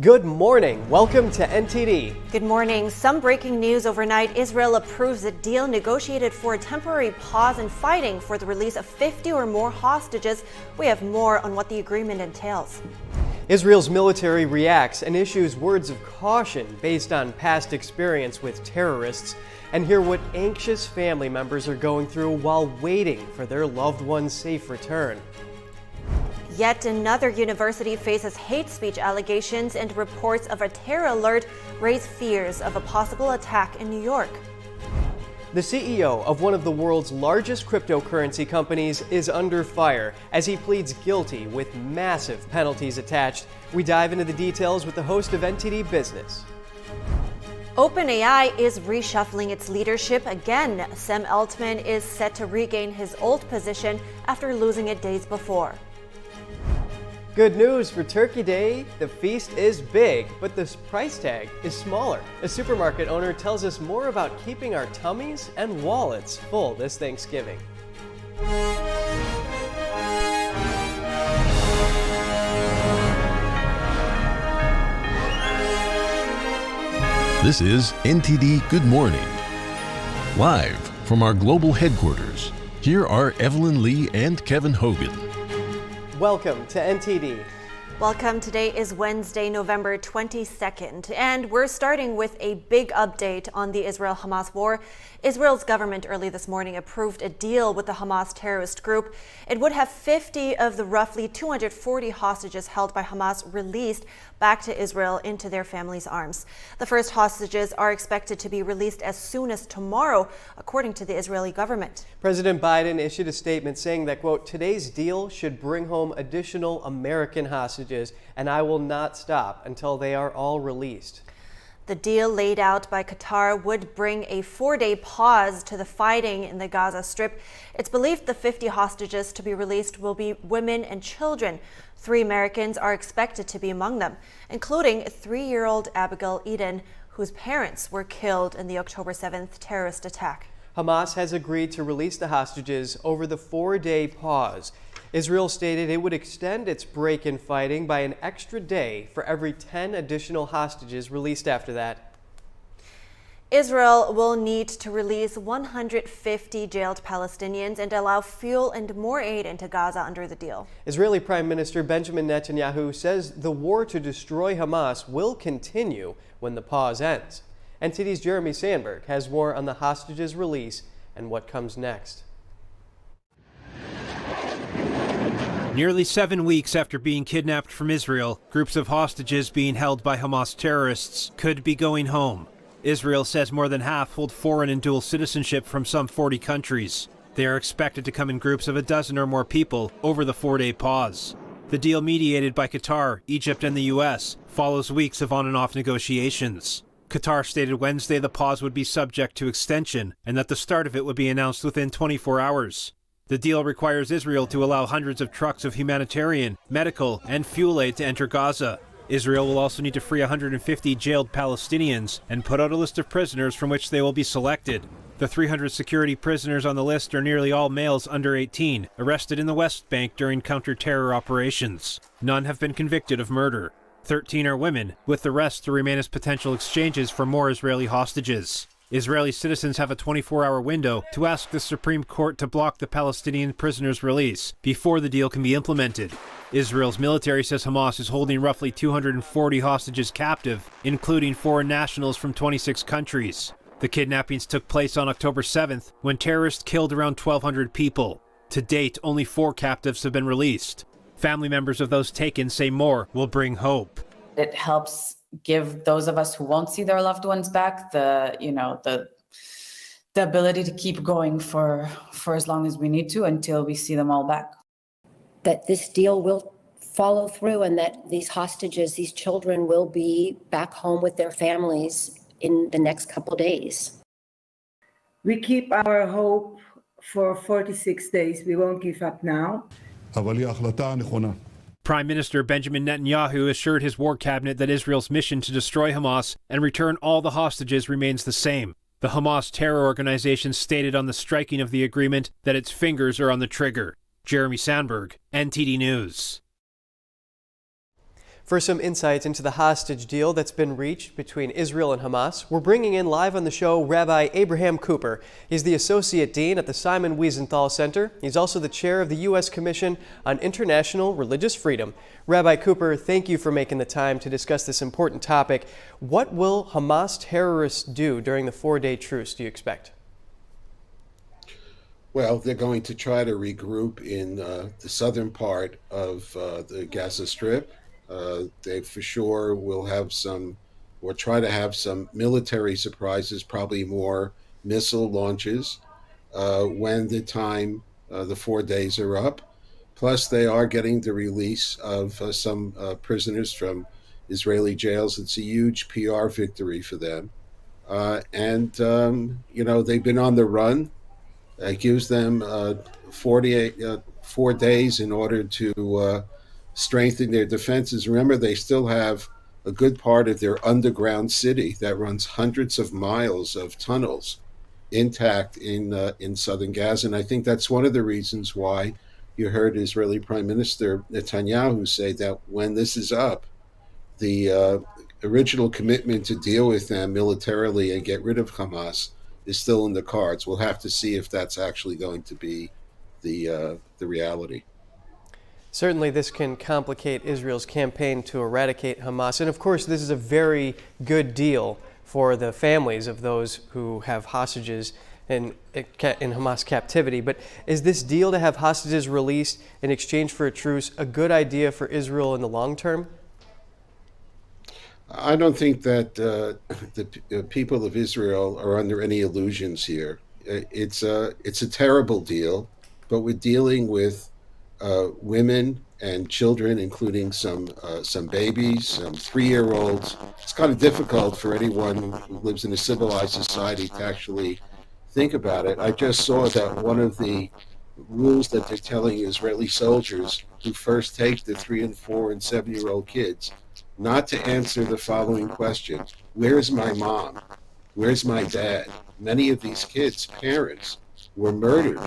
Good morning. Welcome to NTD. Good morning. Some breaking news overnight. Israel approves a deal negotiated for a temporary pause in fighting for the release of 50 or more hostages. We have more on what the agreement entails. Israel's military reacts and issues words of caution based on past experience with terrorists, and hear what anxious family members are going through while waiting for their loved one's safe return. Yet another university faces hate speech allegations, and reports of a terror alert raise fears of a possible attack in New York. The CEO of one of the world's largest cryptocurrency companies is under fire as he pleads guilty with massive penalties attached. We dive into the details with the host of NTD Business. OpenAI is reshuffling its leadership again. Sam Altman is set to regain his old position after losing it days before. Good news for Turkey Day. The feast is big, but the price tag is smaller. A supermarket owner tells us more about keeping our tummies and wallets full this Thanksgiving. This is NTD Good Morning. Live from our global headquarters, here are Evelyn Lee and Kevin Hogan. Welcome to NTD. Welcome. Today is Wednesday, November 22nd, and we're starting with a big update on the Israel-Hamas war. Israel's government early this morning approved a deal with the Hamas terrorist group. It would have 50 of the roughly 240 hostages held by Hamas released back to Israel into their families' arms. The first hostages are expected to be released as soon as tomorrow, according to the Israeli government. President Biden issued a statement saying that, quote, today's deal should bring home additional American hostages, and I will not stop until they are all released. The deal laid out by Qatar would bring a 4-day pause to the fighting in the Gaza Strip. It's believed the 50 hostages to be released will be women and children. 3 Americans are expected to be among them, including 3-year-old Abigail Eden, whose parents were killed in the October 7th terrorist attack. Hamas has agreed to release the hostages over the 4-day pause. Israel stated it would extend its break in fighting by an extra day for every 10 additional hostages released after that. Israel will need to release 150 jailed Palestinians and allow fuel and more aid into Gaza under the deal. Israeli Prime Minister Benjamin Netanyahu says the war to destroy Hamas will continue when the pause ends. NTD's Jeremy Sandberg has more on the hostages' release and what comes next. Nearly 7 weeks after being kidnapped from Israel, groups of hostages being held by Hamas terrorists could be going home. Israel says more than half hold foreign and dual citizenship from some 40 countries. They are expected to come in groups of a dozen or more people over the 4-day pause. The deal, mediated by Qatar, Egypt, and the U.S., follows weeks of on and off negotiations. Qatar stated Wednesday the pause would be subject to extension and that the start of it would be announced within 24 hours. The deal requires Israel to allow hundreds of trucks of humanitarian, medical, and fuel aid to enter Gaza. Israel will also need to free 150 jailed Palestinians and put out a list of prisoners from which they will be selected. The 300 security prisoners on the list are nearly all males under 18, arrested in the West Bank during counter-terror operations. None have been convicted of murder. 13 are women, with the rest to remain as potential exchanges for more Israeli hostages. Israeli citizens have a 24-hour window to ask the Supreme Court to block the Palestinian prisoners' release before the deal can be implemented. Israel's military says Hamas is holding roughly 240 hostages captive, including foreign nationals from 26 countries. The kidnappings took place on October 7th, when terrorists killed around 1,200 people. To date, only 4 captives have been released. Family members of those taken say more will bring hope. It helps give those of us who won't see their loved ones back the ability to keep going for as long as we need to until we see them all back. That this deal will follow through and that these hostages, these children, will be back home with their families in the next couple days. We keep our hope for 46 days. We won't give up now. Prime Minister Benjamin Netanyahu assured his war cabinet that Israel's mission to destroy Hamas and return all the hostages remains the same. The Hamas terror organization stated on the striking of the agreement that its fingers are on the trigger. Jeremy Sandberg, NTD News. For some insights into the hostage deal that's been reached between Israel and Hamas, we're bringing in live on the show Rabbi Abraham Cooper. He's the Associate Dean at the Simon Wiesenthal Center. He's also the chair of the U.S. Commission on International Religious Freedom. Rabbi Cooper, thank you for making the time to discuss this important topic. What will Hamas terrorists do during the 4-day truce, do you expect? Well, they're going to try to regroup in the southern part of the Gaza Strip. They for sure will have some, or try to have some military surprises, probably more missile launches when the 4 days are up. Plus, they are getting the release of some prisoners from Israeli jails. It's a huge PR victory for them. They've been on the run. It gives them 4 days in order to strengthen their defenses. Remember, they still have a good part of their underground city that runs hundreds of miles of tunnels intact in southern Gaza. And I think that's one of the reasons why you heard Israeli Prime Minister Netanyahu say that when this is up, the original commitment to deal with them militarily and get rid of Hamas is still in the cards. We'll have to see if that's actually going to be the reality. Certainly, this can complicate Israel's campaign to eradicate Hamas. And of course, this is a very good deal for the families of those who have hostages in Hamas captivity. But is this deal to have hostages released in exchange for a truce a good idea for Israel in the long term? I don't think that the people of Israel are under any illusions here. It's a terrible deal, but we're dealing with women and children, including some babies, some 3-year-olds. It's kind of difficult for anyone who lives in a civilized society to actually think about it. I just saw that one of the rules that they're telling Israeli soldiers who first take the 3 and 4 and 7-year-old kids not to answer the following question: where's my mom? Where's my dad? Many of these kids' parents were murdered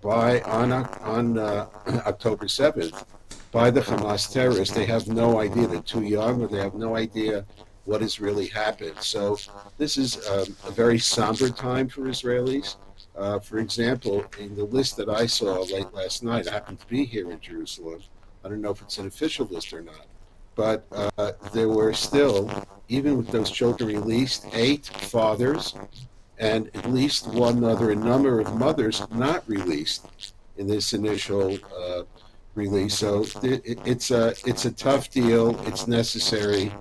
on October 7th by the Hamas terrorists. They have no idea. They're too young, or they have no idea what has really happened. So this is a very somber time for Israelis. For example, in the list that I saw late last night, I happened to be here in Jerusalem. I don't know if it's an official list or not, but there were still, even with those children released, 8 fathers and at least one other number of mothers not released in this initial release. So it's a tough deal. It's necessary.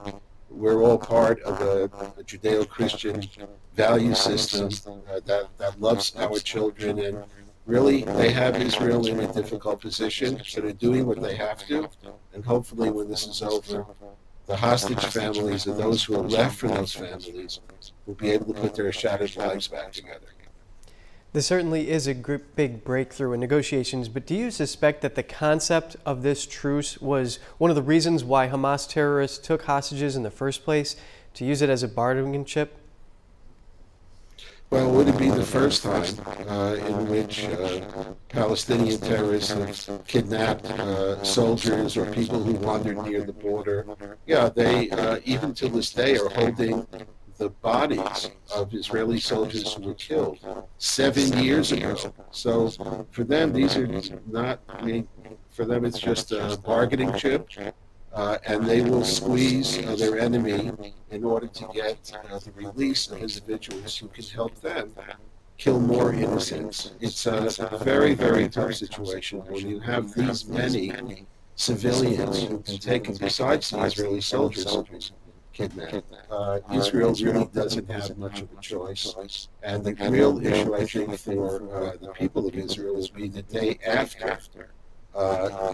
We're all part of a Judeo-Christian value system that loves our children, and really they have Israel in a difficult position. So they're doing what they have to, and hopefully when this is over, the hostage families and those who are left from those families will be able to put their shattered lives back together. This certainly is a big breakthrough in negotiations, but do you suspect that the concept of this truce was one of the reasons why Hamas terrorists took hostages in the first place, to use it as a bargaining chip? Well, would it be the first time in which Palestinian terrorists have kidnapped soldiers or people who wandered near the border? Yeah, they, even to this day, are holding the bodies of Israeli soldiers who were killed 7 years ago. So for them, these are not, for them it's just a bargaining chip. And they will squeeze their enemy in order to get the release of individuals who can help them kill more innocents. It's a very, very tough situation when you have these many civilians who can take them, besides the Israeli soldiers kidnapped. Israel really doesn't have much of a choice. And the real issue, I think, for the people of Israel will be the day after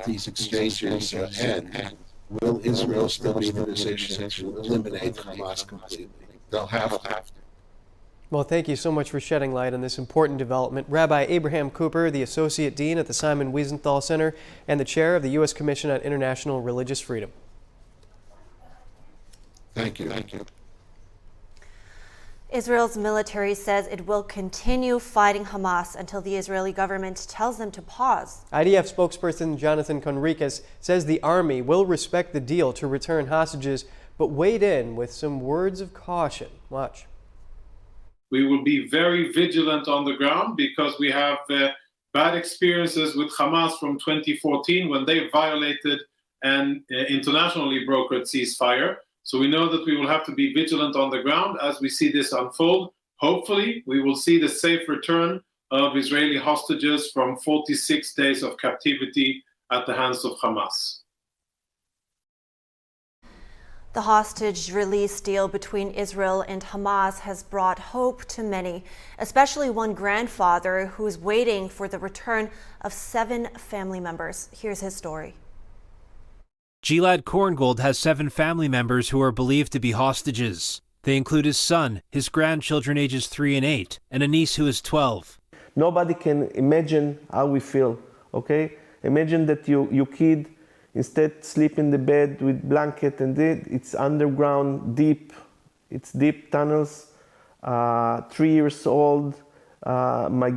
these exchanges end. Will Israel still be in a position to eliminate Hamas completely? They'll have to. Well, thank you so much for shedding light on this important development. Rabbi Abraham Cooper, the Associate Dean at the Simon Wiesenthal Center and the Chair of the U.S. Commission on International Religious Freedom. Thank you. Thank you. Israel's military says it will continue fighting Hamas until the Israeli government tells them to pause. IDF spokesperson Jonathan Conricus says the army will respect the deal to return hostages, but weighed in with some words of caution. Watch. We will be very vigilant on the ground because we have bad experiences with Hamas from 2014 when they violated an internationally brokered ceasefire. So we know that we will have to be vigilant on the ground as we see this unfold. Hopefully, we will see the safe return of Israeli hostages from 46 days of captivity at the hands of Hamas. The hostage release deal between Israel and Hamas has brought hope to many, especially one grandfather who's waiting for the return of 7 family members. Here's his story. Gilad Korngold has 7 family members who are believed to be hostages. They include his son, his grandchildren ages 3 and 8, and a niece who is 12. Nobody can imagine how we feel, okay? Imagine that your kid instead sleep in the bed with blanket and it's underground, deep. It's deep tunnels. 3 years old. My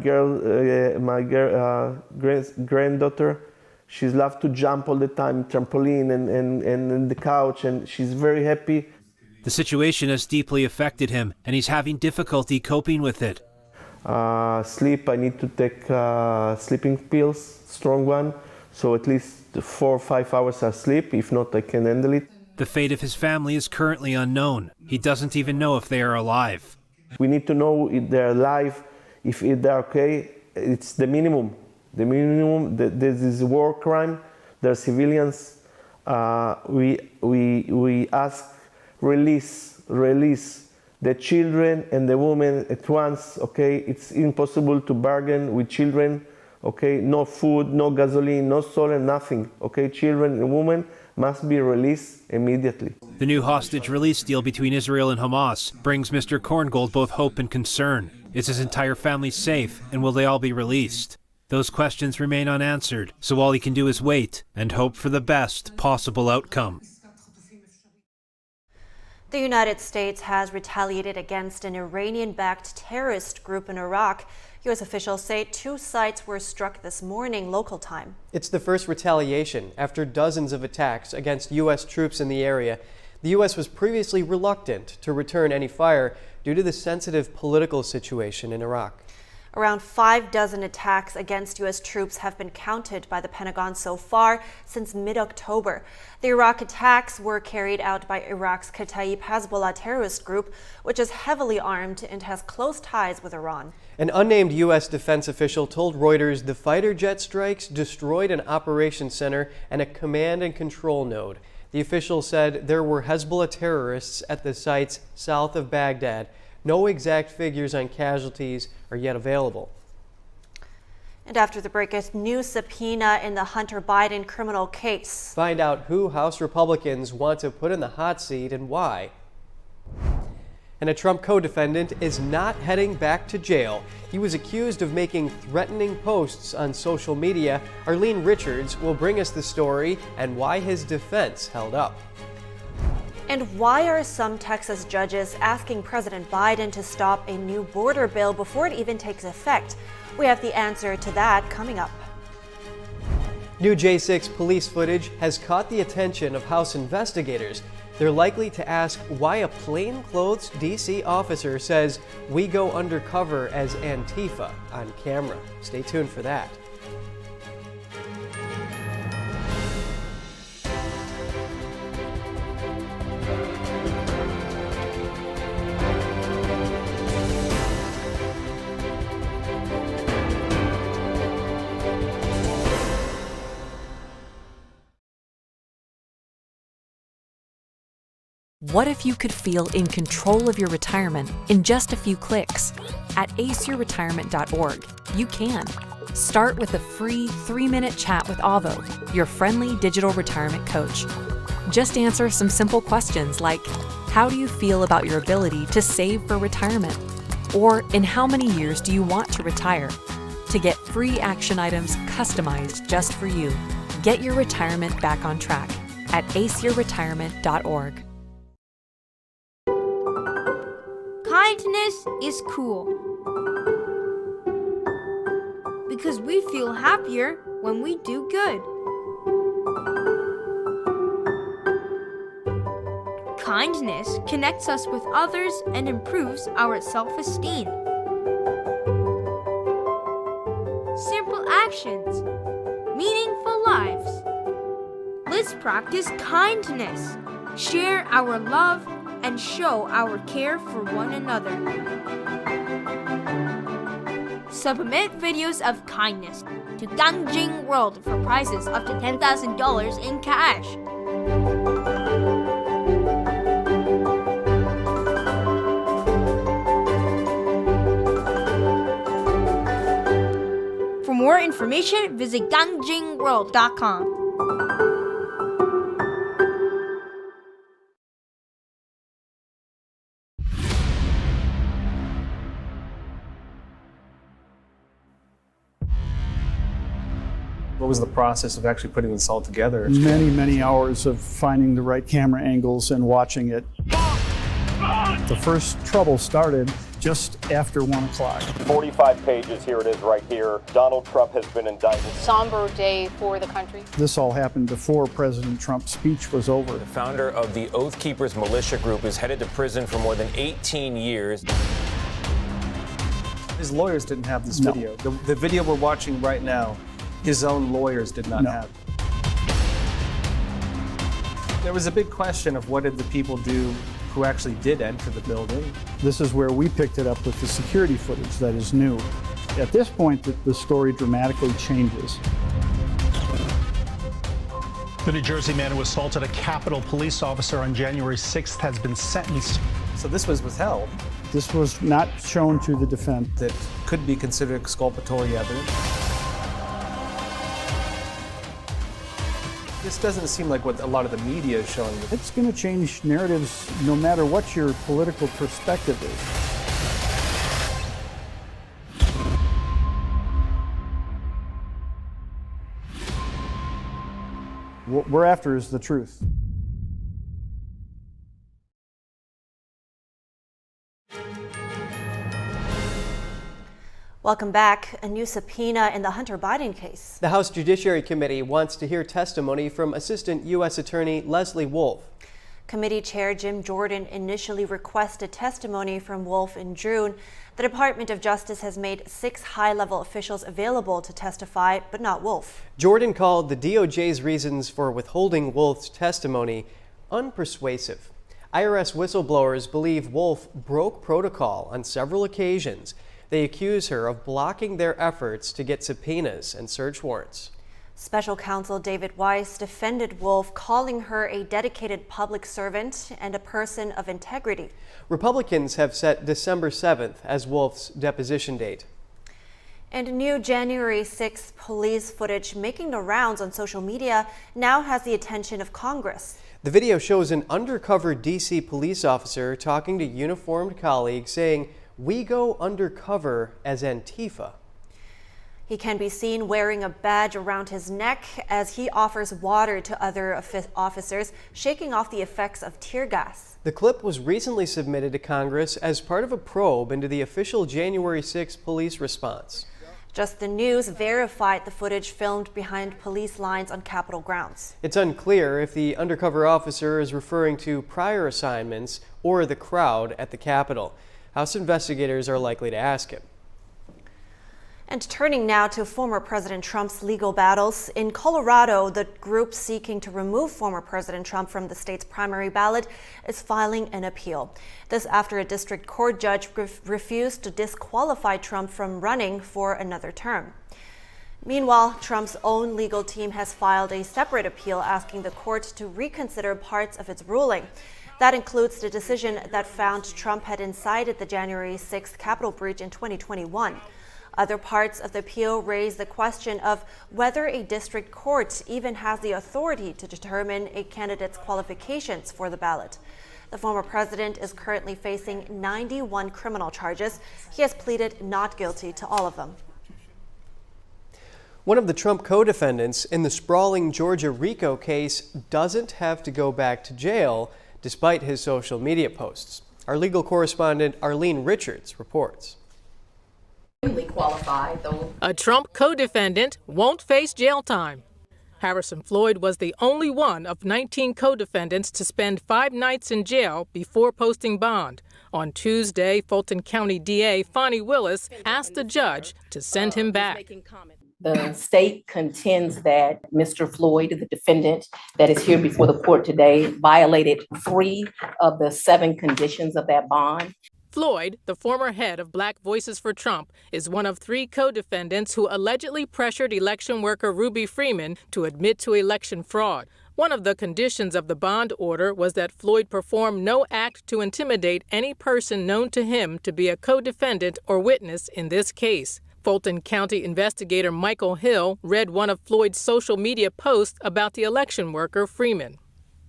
granddaughter. She's loved to jump all the time, trampoline and the couch, and she's very happy. The situation has deeply affected him, and he's having difficulty coping with it. Sleep, I need to take sleeping pills, strong one, so at least 4 or 5 hours of sleep. If not, I can handle it. The fate of his family is currently unknown. He doesn't even know if they are alive. We need to know if they're alive, if they're okay. It's the minimum. The minimum, this is a war crime. They're civilians. We ask release the children and the women at once. Okay, it's impossible to bargain with children. Okay, no food, no gasoline, no solar, nothing. Okay, children and women must be released immediately. The new hostage release deal between Israel and Hamas brings Mr. Korngold both hope and concern. Is his entire family safe, and will they all be released? Those questions remain unanswered, so all he can do is wait and hope for the best possible outcome. The United States has retaliated against an Iranian-backed terrorist group in Iraq. U.S. officials say 2 sites were struck this morning, local time. It's the first retaliation after dozens of attacks against U.S. troops in the area. The U.S. was previously reluctant to return any fire due to the sensitive political situation in Iraq. Around 6 attacks against U.S. troops have been counted by the Pentagon so far since mid-October. The Iraq attacks were carried out by Iraq's Kataib Hezbollah terrorist group, which is heavily armed and has close ties with Iran. An unnamed U.S. defense official told Reuters the fighter jet strikes destroyed an operations center and a command and control node. The official said there were Hezbollah terrorists at the sites south of Baghdad. No exact figures on casualties are yet available. And after the break, a new subpoena in the Hunter Biden criminal case. Find out who House Republicans want to put in the hot seat and why. And a Trump co-defendant is not heading back to jail. He was accused of making threatening posts on social media. Arlene Richards will bring us the story and why his defense held up. And why are some Texas judges asking President Biden to stop a new border bill before it even takes effect? We have the answer to that coming up. New J6 police footage has caught the attention of House investigators. They're likely to ask why a plainclothes D.C. officer says we go undercover as Antifa on camera. Stay tuned for that. What if you could feel in control of your retirement in just a few clicks? At aceyourretirement.org, you can. Start with a free 3-minute chat with Avo, your friendly digital retirement coach. Just answer some simple questions like, how do you feel about your ability to save for retirement? Or in how many years do you want to retire? To get free action items customized just for you, get your retirement back on track at aceyourretirement.org. Kindness is cool. Because we feel happier when we do good. Kindness connects us with others and improves our self-esteem. Simple actions, meaningful lives. Let's practice kindness, share our love, and show our care for one another. Submit videos of kindness to Gangjing World for prizes up to $10,000 in cash. For more information, visit gangjingworld.com. What was the process of actually putting this all together? Many, many hours of finding the right camera angles and watching it. The first trouble started just after 1 o'clock. 45 pages, here it is right here. Donald Trump has been indicted. Somber day for the country. This all happened before President Trump's speech was over. The founder of the Oath Keepers militia group is headed to prison for more than 18 years. His lawyers didn't have this video. The video we're watching right now, his own lawyers did not have. There was a big question of what did the people do who actually did enter the building. This is where we picked it up with the security footage that is new. At this point, the story dramatically changes. The New Jersey man who assaulted a Capitol police officer on January 6th has been sentenced. So this was withheld. This was not shown to the defense. That could be considered exculpatory evidence. This doesn't seem like what a lot of the media is showing. It's going to change narratives no matter what your political perspective is. What we're after is the truth. Welcome back. A new subpoena in the Hunter Biden case. The House Judiciary Committee wants to hear testimony from Assistant U.S. Attorney Leslie Wolf. Committee Chair Jim Jordan initially requested testimony from Wolf in June. The Department of Justice has made 6 high-level officials available to testify, but not Wolf. Jordan called the DOJ's reasons for withholding Wolf's testimony unpersuasive. IRS whistleblowers believe Wolf broke protocol on several occasions. They accuse her of blocking their efforts to get subpoenas and search warrants. Special counsel David Weiss defended Wolf, calling her a dedicated public servant and a person of integrity. Republicans have set December 7th as Wolf's deposition date. And new January 6th police footage making the rounds on social media now has the attention of Congress. The video shows an undercover D.C. police officer talking to uniformed colleagues saying, "We go undercover as Antifa." He can be seen wearing a badge around his neck as he offers water to other officers, shaking off the effects of tear gas. The clip was recently submitted to Congress as part of a probe into the official January 6th police response. Just the News verified the footage filmed behind police lines on Capitol grounds. It's unclear if the undercover officer is referring to prior assignments or the crowd at the Capitol. House investigators are likely to ask him. And turning now to former President Trump's legal battles. In Colorado, the group seeking to remove former President Trump from the state's primary ballot is filing an appeal. This after a district court judge refused to disqualify Trump from running for another term. Meanwhile, Trump's own legal team has filed a separate appeal asking the court to reconsider parts of its ruling. That includes the decision that found Trump had incited the January 6th Capitol breach in 2021. Other parts of the appeal raise the question of whether a district court even has the authority to determine a candidate's qualifications for the ballot. The former president is currently facing 91 criminal charges. He has pleaded not guilty to all of them. One of the Trump co-defendants in the sprawling Georgia RICO case doesn't have to go back to jail despite his social media posts. Our legal correspondent Arlene Richards reports. A Trump co-defendant won't face jail time. Harrison Floyd was the only one of 19 co-defendants to spend 5 nights in jail before posting bond. On Tuesday, Fulton County DA Fonnie Willis asked the judge to send him back. The state contends that Mr. Floyd, the defendant that is here before the court today, violated 3 of the 7 conditions of that bond. Floyd, the former head of Black Voices for Trump, is one of 3 co-defendants who allegedly pressured election worker Ruby Freeman to admit to election fraud. One of the conditions of the bond order was that Floyd perform no act to intimidate any person known to him to be a co-defendant or witness in this case. Fulton County investigator Michael Hill read one of Floyd's social media posts about the election worker Freeman.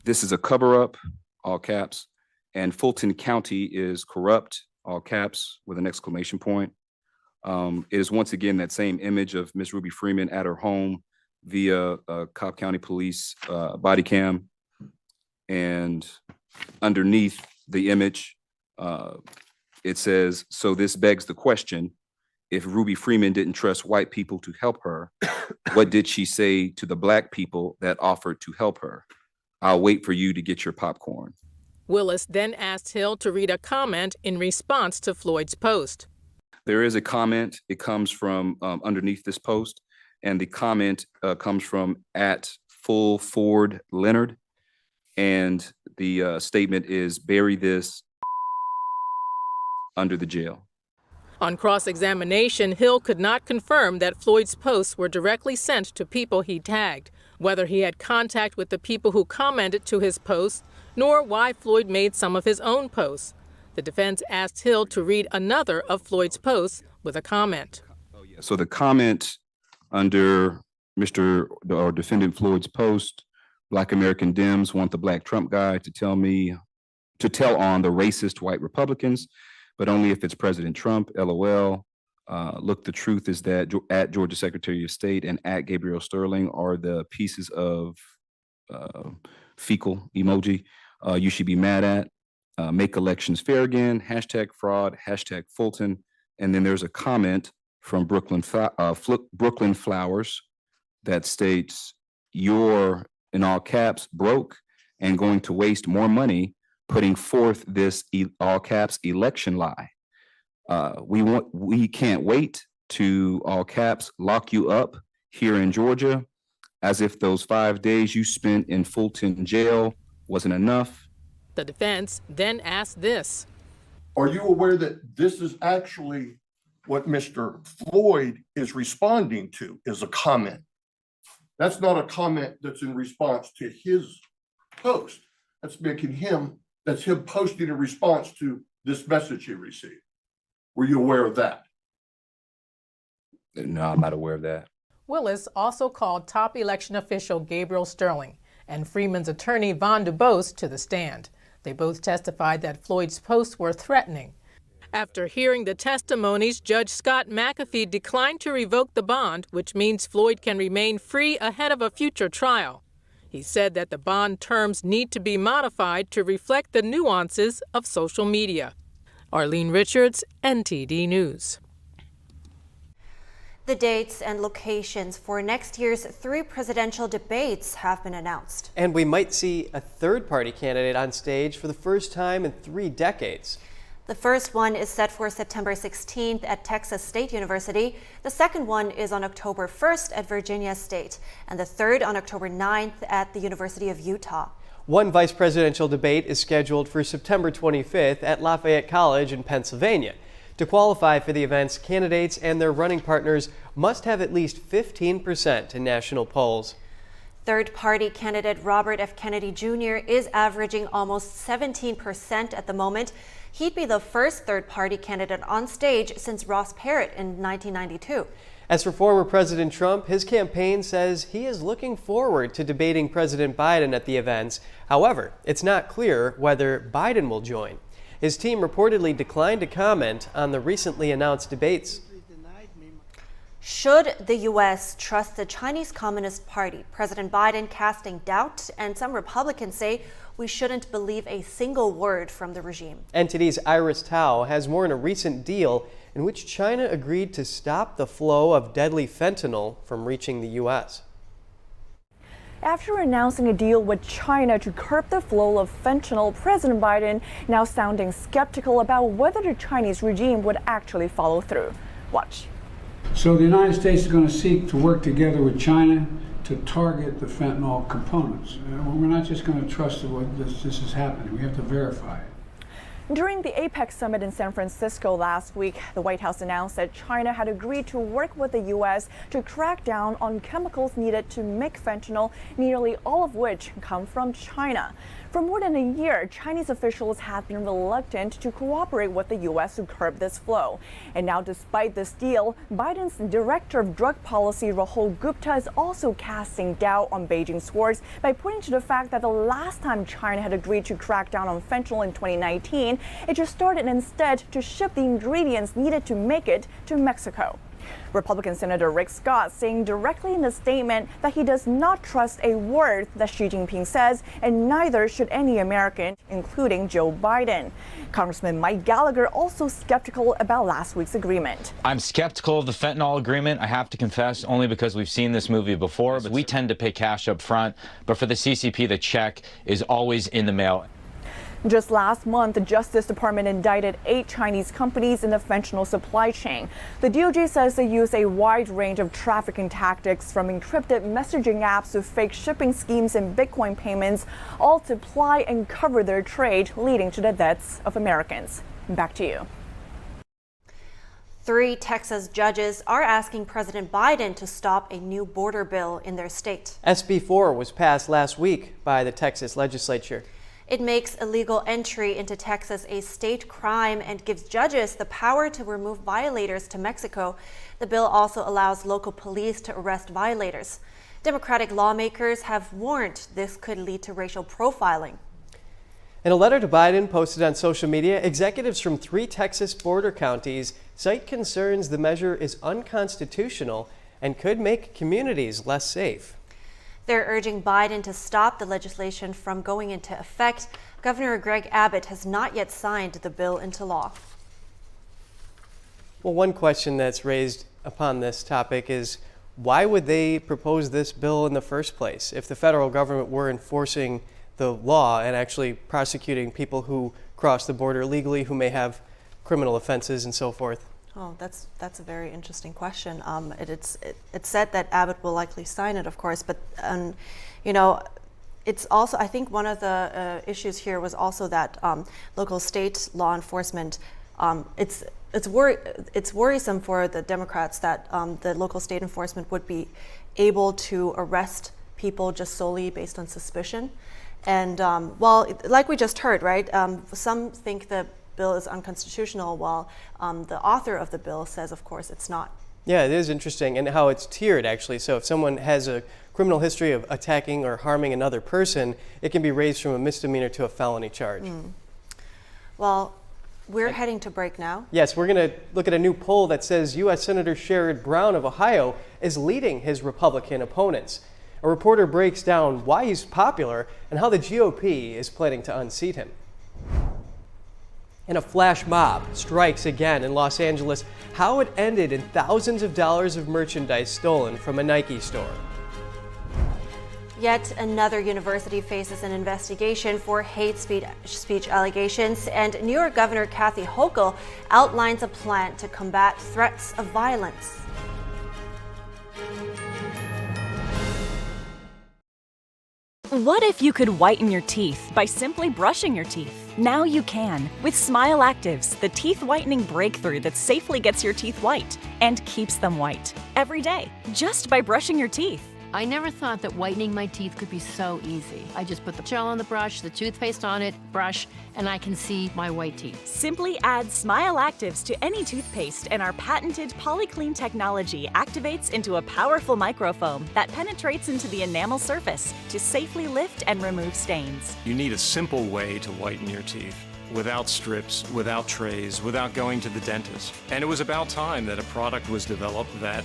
This is a cover-up, all caps, and Fulton County is corrupt, all caps, with an exclamation point. It is once again that same image of Miss Ruby Freeman at her home via Cobb County Police body cam. And underneath the image, it says, "So this begs the question, if Ruby Freeman didn't trust white people to help her, what did she say to the Black people that offered to help her? I'll wait for you to get your popcorn." Willis then asked Hill to read a comment in response to Floyd's post. There is a comment. It comes from underneath this post, and the comment comes from @FullFordLeonard, and the statement is, "Bury this under the jail." On cross-examination, Hill could not confirm that Floyd's posts were directly sent to people he tagged, whether he had contact with the people who commented to his posts, nor why Floyd made some of his own posts. The defense asked Hill to read another of Floyd's posts with a comment. So the comment under Mr. or Defendant Floyd's post, "Black American Dems want the Black Trump guy to tell on the racist white Republicans, but only if it's President Trump, LOL. Look, the truth is that at Georgia Secretary of State and at Gabriel Sterling are the pieces of fecal emoji you should be mad at. Make elections fair again, #fraud, #Fulton." And then there's a comment from Brooklyn Flowers that states, "You're, in all caps, broke and going to waste more money putting forth this all caps election lie. We can't wait to, all caps, lock you up here in Georgia, as if those 5 days you spent in Fulton jail wasn't enough." The defense then asked this. Are you aware that this is actually what Mr. Floyd is responding to, is a comment? That's not a comment that's in response to his post. That's him posting in response to this message he received. Were you aware of that? No, I'm not aware of that. Willis also called top election official Gabriel Sterling and Freeman's attorney Von DuBose to the stand. They both testified that Floyd's posts were threatening. After hearing the testimonies, Judge Scott McAfee declined to revoke the bond, which means Floyd can remain free ahead of a future trial. He said that the bond terms need to be modified to reflect the nuances of social media. Arlene Richards, NTD News. The dates and locations for next year's 3 presidential debates have been announced. And we might see a third-party candidate on stage for the first time in 3 decades. The first one is set for September 16th at Texas State University. The second one is on October 1st at Virginia State. And the third on October 9th at the University of Utah. One vice presidential debate is scheduled for September 25th at Lafayette College in Pennsylvania. To qualify for the events, candidates and their running partners must have at least 15% in national polls. Third-party candidate Robert F. Kennedy Jr. is averaging almost 17% at the moment. He'd be the first third-party candidate on stage since Ross Perot in 1992. As for former President Trump, his campaign says he is looking forward to debating President Biden at the events. However, it's not clear whether Biden will join. His team reportedly declined to comment on the recently announced debates. Should the U.S. trust the Chinese Communist Party? President Biden casting doubt, and some Republicans say we shouldn't believe a single word from the regime. NTD's Iris Tao has more on a recent deal in which China agreed to stop the flow of deadly fentanyl from reaching the U.S. After announcing a deal with China to curb the flow of fentanyl, President Biden now sounding skeptical about whether the Chinese regime would actually follow through. Watch. So the United States is going to seek to work together with China to target the fentanyl components. We're not just going to trust that what this is happening. We have to verify it. During the APEC summit in San Francisco last week, the White House announced that China had agreed to work with the U.S. to crack down on chemicals needed to make fentanyl, nearly all of which come from China. For more than a year, Chinese officials have been reluctant to cooperate with the U.S. to curb this flow. And now, despite this deal, Biden's Director of Drug Policy, Rahul Gupta, is also casting doubt on Beijing's words by pointing to the fact that the last time China had agreed to crack down on fentanyl in 2019, it just started instead to ship the ingredients needed to make it to Mexico. Republican Senator Rick Scott saying directly in a statement that he does not trust a word that Xi Jinping says, and neither should any American, including Joe Biden. Congressman Mike Gallagher also skeptical about last week's agreement. I'm skeptical of the fentanyl agreement, I have to confess, only because we've seen this movie before. But we tend to pay cash up front, but for the CCP, the check is always in the mail. Just last month, the Justice Department indicted 8 Chinese companies in the fentanyl supply chain. The DOJ says they use a wide range of trafficking tactics, from encrypted messaging apps to fake shipping schemes and Bitcoin payments, all to ply and cover their trade, leading to the deaths of Americans. Back to you. 3 Texas judges are asking President Biden to stop a new border bill in their state. SB 4 was passed last week by the Texas legislature. It makes illegal entry into Texas a state crime and gives judges the power to remove violators to Mexico. The bill also allows local police to arrest violators. Democratic lawmakers have warned this could lead to racial profiling. In a letter to Biden posted on social media, executives from 3 Texas border counties cite concerns the measure is unconstitutional and could make communities less safe. They're urging Biden to stop the legislation from going into effect. Governor Greg Abbott has not yet signed the bill into law. Well, one question that's raised upon this topic is, why would they propose this bill in the first place? If the federal government were enforcing the law and actually prosecuting people who cross the border illegally, who may have criminal offenses and so forth. Oh, that's a very interesting question. It's said that Abbott will likely sign it, of course, but it's also, I think one of the issues here was also that local state law enforcement. It's worrisome for the Democrats that the local state enforcement would be able to arrest people just solely based on suspicion, and like we just heard, right? Some think the bill is unconstitutional, while the author of the bill says, of course, it's not. Yeah, it is interesting, and how it's tiered, actually. So if someone has a criminal history of attacking or harming another person, it can be raised from a misdemeanor to a felony charge. Well, we're heading to break now. Yes, we're going to look at a new poll that says U.S. Senator Sherrod Brown of Ohio is leading his Republican opponents. A reporter breaks down why he's popular and how the GOP is planning to unseat him. And a flash mob strikes again in Los Angeles. How it ended in thousands of dollars of merchandise stolen from a Nike store. Yet another university faces an investigation for hate speech allegations, and New York Governor Kathy Hochul outlines a plan to combat threats of violence. What if you could whiten your teeth by simply brushing your teeth? Now you can with Smile Actives, the teeth whitening breakthrough that safely gets your teeth white and keeps them white every day, just by brushing your teeth. I never thought that whitening my teeth could be so easy. I just put the gel on the brush, the toothpaste on it, brush, and I can see my white teeth. Simply add Smile Actives to any toothpaste, and our patented PolyClean technology activates into a powerful microfoam that penetrates into the enamel surface to safely lift and remove stains. You need a simple way to whiten your teeth, without strips, without trays, without going to the dentist. And it was about time that a product was developed that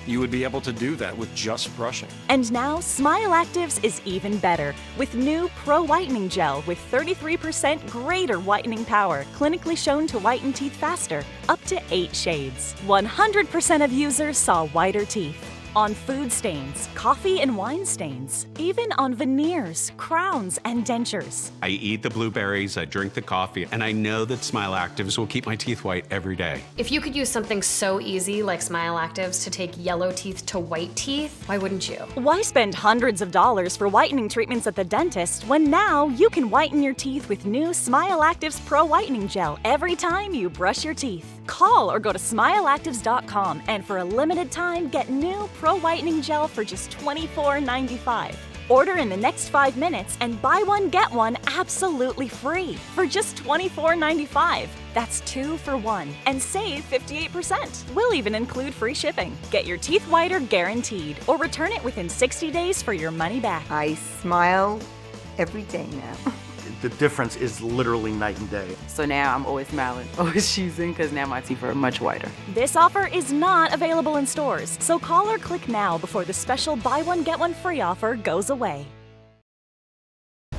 you would be able to do that with just brushing. And now, Smile Actives is even better with new Pro Whitening Gel with 33% greater whitening power, clinically shown to whiten teeth faster, up to 8 shades. 100% of users saw whiter teeth. On food stains, coffee and wine stains, even on veneers, crowns, and dentures. I eat the blueberries, I drink the coffee, and I know that Smile Actives will keep my teeth white every day. If you could use something so easy like Smile Actives to take yellow teeth to white teeth, why wouldn't you? Why spend hundreds of dollars for whitening treatments at the dentist when now you can whiten your teeth with new Smile Actives Pro Whitening Gel every time you brush your teeth? Call or go to smileactives.com and for a limited time get new Pro Whitening Gel for just $24.95. Order in the next 5 minutes and buy one get one absolutely free for just $24.95. That's 2 for 1 and save 58%. We'll even include free shipping. Get your teeth whiter guaranteed or return it within 60 days for your money back. I smile every day now. The difference is literally night and day. So now I'm always smiling, always choosing, because now my teeth are much whiter. This offer is not available in stores, so call or click now before the special buy one get one free offer goes away.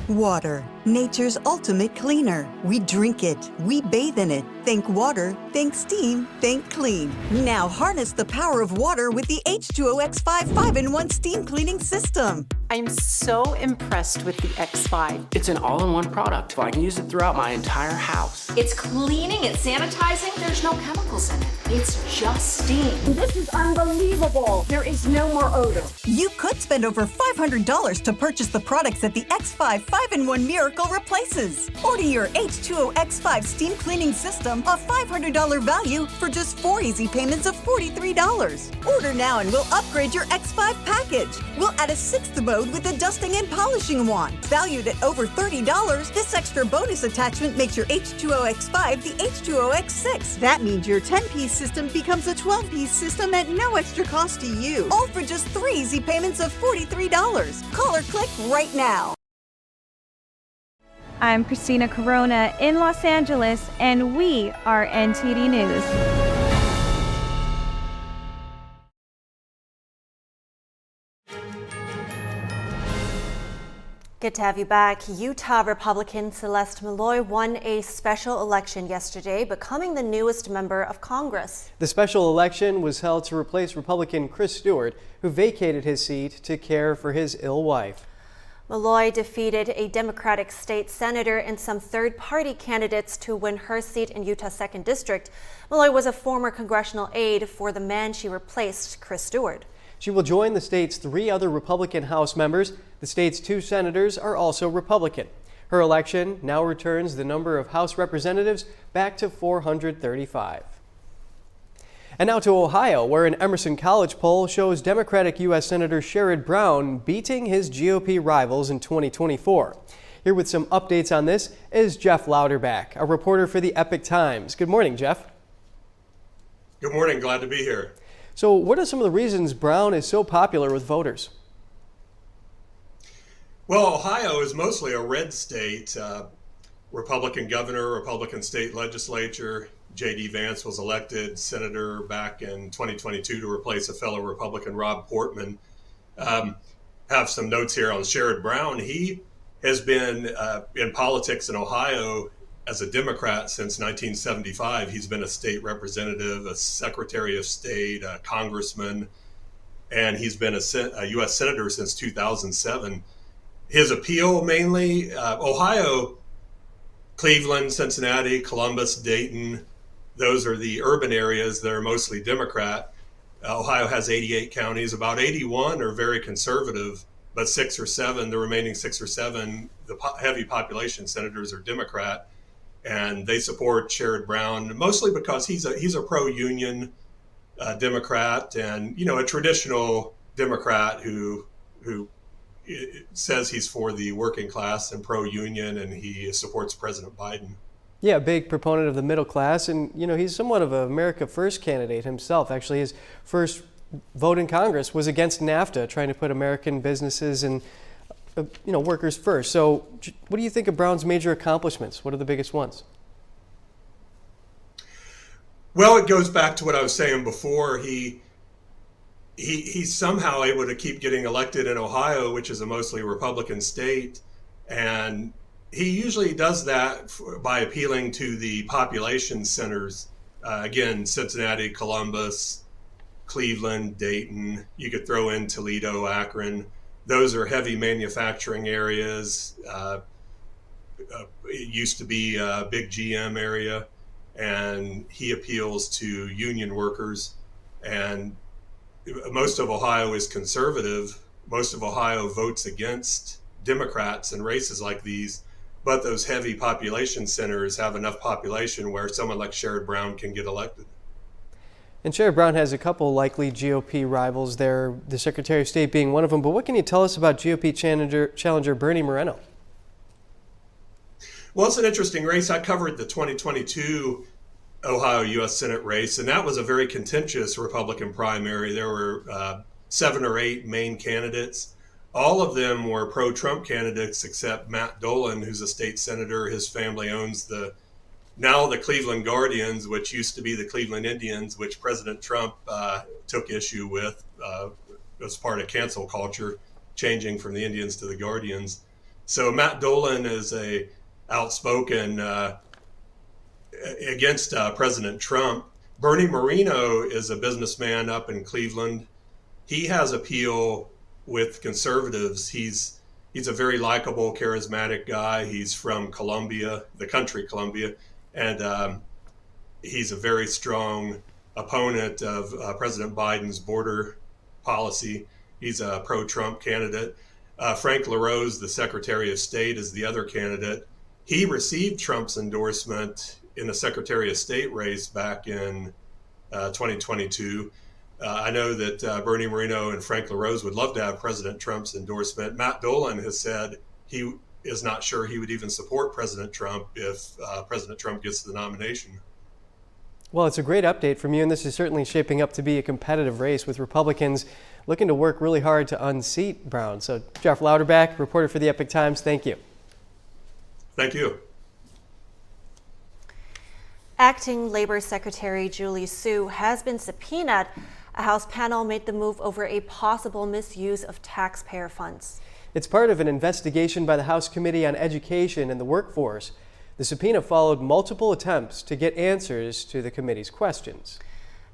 Water, nature's ultimate cleaner. We drink it, we bathe in it. Think water, think steam, think clean. Now harness the power of water with the H2O X5 5-in-1 steam cleaning system. I'm so impressed with the X5. It's an all-in-one product. I can use it throughout my entire house. It's cleaning, it's sanitizing, there's no chemicals in it. It's just steam. This is unbelievable. There is no more odor. You could spend over $500 to purchase the products that the X5 5-in-1 Miracle replaces. Order your H2O X5 steam cleaning system, a $500 value, for just 4 easy payments of $43. Order now and we'll upgrade your X5 package. We'll add a 6th mode with a dusting and polishing wand. Valued at over $30, this extra bonus attachment makes your H2O X5 the H2O X6. That means your 10-piece system becomes a 12-piece system at no extra cost to you. All for just 3 easy payments of $43. Call or click right now. I'm Christina Corona in Los Angeles, and we are NTD News. Good to have you back. Utah Republican Celeste Maloy won a special election yesterday, becoming the newest member of Congress. The special election was held to replace Republican Chris Stewart, who vacated his seat to care for his ill wife. Maloy defeated a Democratic state senator and some third-party candidates to win her seat in Utah's 2nd District. Maloy was a former congressional aide for the man she replaced, Chris Stewart. She will join the state's 3 other Republican House members. The state's 2 senators are also Republican. Her election now returns the number of House representatives back to 435. And now to Ohio, where an Emerson College poll shows Democratic U.S. Senator Sherrod Brown beating his GOP rivals in 2024. Here with some updates on this is Jeff Louderback, a reporter for the Epic Times. Good morning, Jeff. Good morning. Glad to be here. So what are some of the reasons Brown is so popular with voters? Well, Ohio is mostly a red state. Republican governor, Republican state legislature. J.D. Vance was elected senator back in 2022 to replace a fellow Republican, Rob Portman. Have some notes here on Sherrod Brown. He has been in politics in Ohio as a Democrat since 1975. He's been a state representative, a secretary of state, a congressman, and he's been a U.S. senator since 2007. His appeal mainly, Ohio, Cleveland, Cincinnati, Columbus, Dayton, those are the urban areas that are mostly Democrat. Ohio has 88 counties. About 81 are very conservative, but 6 or 7, the remaining 6 or 7, the heavy population senators are Democrat, and they support Sherrod Brown mostly because he's a pro-union Democrat, and a traditional Democrat who says he's for the working class and pro-union, and he supports President Biden. Yeah, a big proponent of the middle class, and he's somewhat of an America First candidate himself. Actually, his first vote in Congress was against NAFTA, trying to put American businesses and workers first. So what do you think of Brown's major accomplishments? What are the biggest ones? Well, it goes back to what I was saying before. He he's somehow able to keep getting elected in Ohio, which is a mostly Republican state. And he usually does that by appealing to the population centers. Again, Cincinnati, Columbus, Cleveland, Dayton. You could throw in Toledo, Akron. Those are heavy manufacturing areas. It used to be a big GM area, and he appeals to union workers. And most of Ohio is conservative. Most of Ohio votes against Democrats in races like these, but those heavy population centers have enough population where someone like Sherrod Brown can get elected. And Sherrod Brown has a couple likely GOP rivals there, the Secretary of State being one of them. But what can you tell us about GOP challenger Bernie Moreno? Well, it's an interesting race. I covered the 2022 Ohio U.S. Senate race, and that was a very contentious Republican primary. There were 7 or 8 main candidates. All of them were pro-Trump candidates except Matt Dolan, who's a state senator. His family owns now the Cleveland Guardians, which used to be the Cleveland Indians, which President Trump took issue with as part of cancel culture, changing from the Indians to the Guardians. So Matt Dolan is a outspoken against President Trump. Bernie Moreno is a businessman up in Cleveland. He has appeal with conservatives. He's a very likable, charismatic guy. He's from Columbia, the country Columbia, and he's a very strong opponent of President Biden's border policy. He's a pro-Trump candidate. Frank LaRose, the Secretary of State, is the other candidate. He received Trump's endorsement in the Secretary of State race back in 2022. I know that Bernie Moreno and Frank LaRose would love to have President Trump's endorsement. Matt Dolan has said he is not sure he would even support President Trump if President Trump gets the nomination. Well, it's a great update from you, and this is certainly shaping up to be a competitive race with Republicans looking to work really hard to unseat Brown. So Jeff Louderback, reporter for the Epoch Times, thank you. Thank you. Acting Labor Secretary Julie Su has been subpoenaed. A House panel made the move over a possible misuse of taxpayer funds. It's part of an investigation by the House Committee on Education and the Workforce. The subpoena followed multiple attempts to get answers to the committee's questions.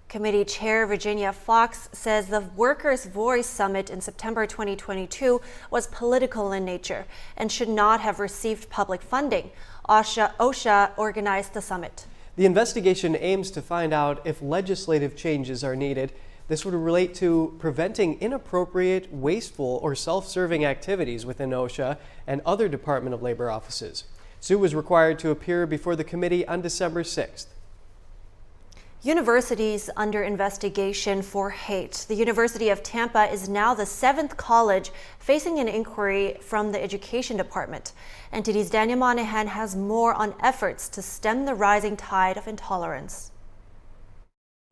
Committee Chair Virginia Fox says the Workers' Voice Summit in September 2022 was political in nature and should not have received public funding. OSHA organized the summit. The investigation aims to find out if legislative changes are needed. This would relate to preventing inappropriate, wasteful, or self-serving activities within OSHA and other Department of Labor offices. Sue was required to appear before the committee on December 6th. Universities under investigation for hate. The University of Tampa is now the 7th college facing an inquiry from the Education Department. NTD's Daniel Monahan has more on efforts to stem the rising tide of intolerance.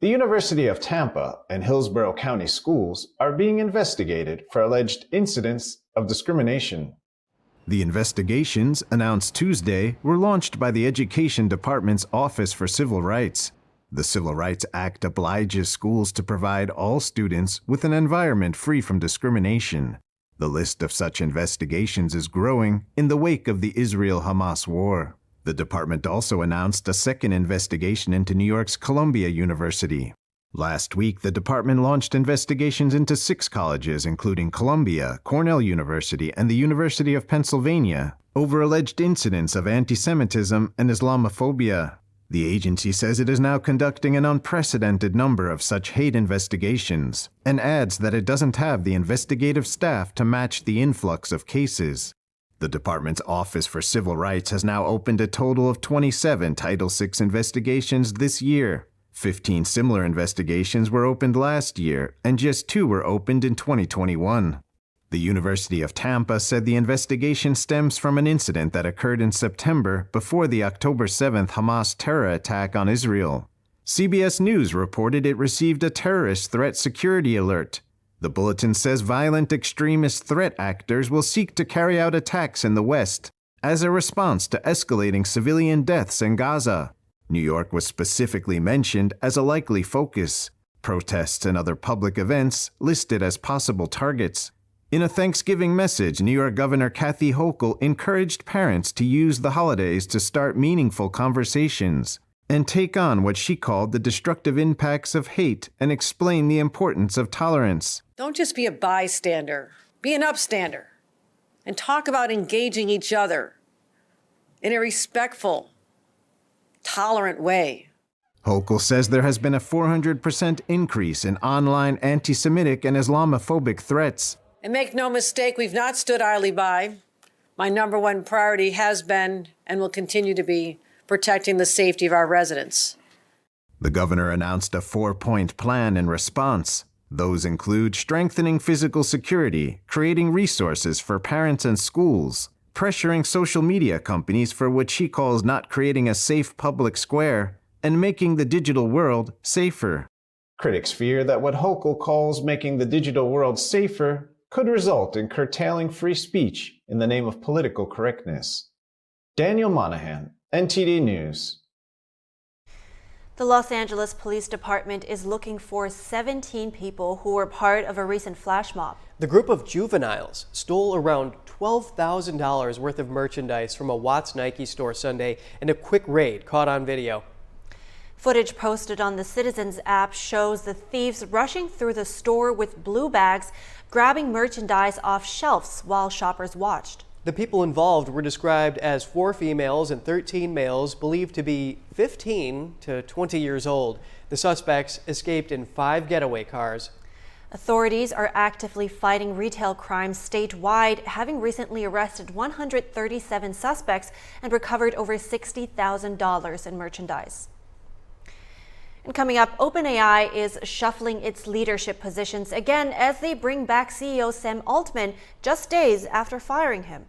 The University of Tampa and Hillsborough County schools are being investigated for alleged incidents of discrimination. The investigations, announced Tuesday, were launched by the Education Department's Office for Civil Rights. The Civil Rights Act obliges schools to provide all students with an environment free from discrimination. The list of such investigations is growing in the wake of the Israel-Hamas war. The department also announced a second investigation into New York's Columbia University. Last week, the department launched investigations into 6 colleges, including Columbia, Cornell University, and the University of Pennsylvania, over alleged incidents of anti-Semitism and Islamophobia. The agency says it is now conducting an unprecedented number of such hate investigations, and adds that it doesn't have the investigative staff to match the influx of cases. The department's Office for Civil Rights has now opened a total of 27 Title VI investigations this year. 15 similar investigations were opened last year, and just 2 were opened in 2021. The University of Tampa said the investigation stems from an incident that occurred in September before the October 7th Hamas terror attack on Israel. CBS News reported it received a terrorist threat security alert. The bulletin says violent extremist threat actors will seek to carry out attacks in the West as a response to escalating civilian deaths in Gaza. New York was specifically mentioned as a likely focus. protests and other public events listed as possible targets. In a Thanksgiving message, New York Governor Kathy Hochul encouraged parents to use the holidays to start meaningful conversations and take on what she called the destructive impacts of hate and explain the importance of tolerance. Don't just be a bystander, be an upstander, and talk about engaging each other in a respectful, tolerant way. Hochul says there has been a 400% increase in online anti-Semitic and Islamophobic threats. And make no mistake, we've not stood idly by. My number one priority has been and will continue to be protecting the safety of our residents. The governor announced a 4-point plan in response. Those include strengthening physical security, creating resources for parents and schools, pressuring social media companies for what she calls not creating a safe public square, and making the digital world safer. Critics fear that what Hochul calls making the digital world safer could result in curtailing free speech in the name of political correctness. Daniel Monahan, NTD News. The Los Angeles Police Department is looking for 17 people who were part of a recent flash mob. The group of juveniles stole around $12,000 worth of merchandise from a Watts Nike store Sunday in a quick raid caught on video. Footage posted on the Citizens app shows the thieves rushing through the store with blue bags, grabbing merchandise off shelves while shoppers watched. The people involved were described as 4 females and 13 males, believed to be 15 to 20 years old. The suspects escaped in 5 getaway cars. Authorities are actively fighting retail crimes statewide, having recently arrested 137 suspects and recovered over $60,000 in merchandise. And coming up, OpenAI is shuffling its leadership positions again as they bring back CEO Sam Altman just days after firing him.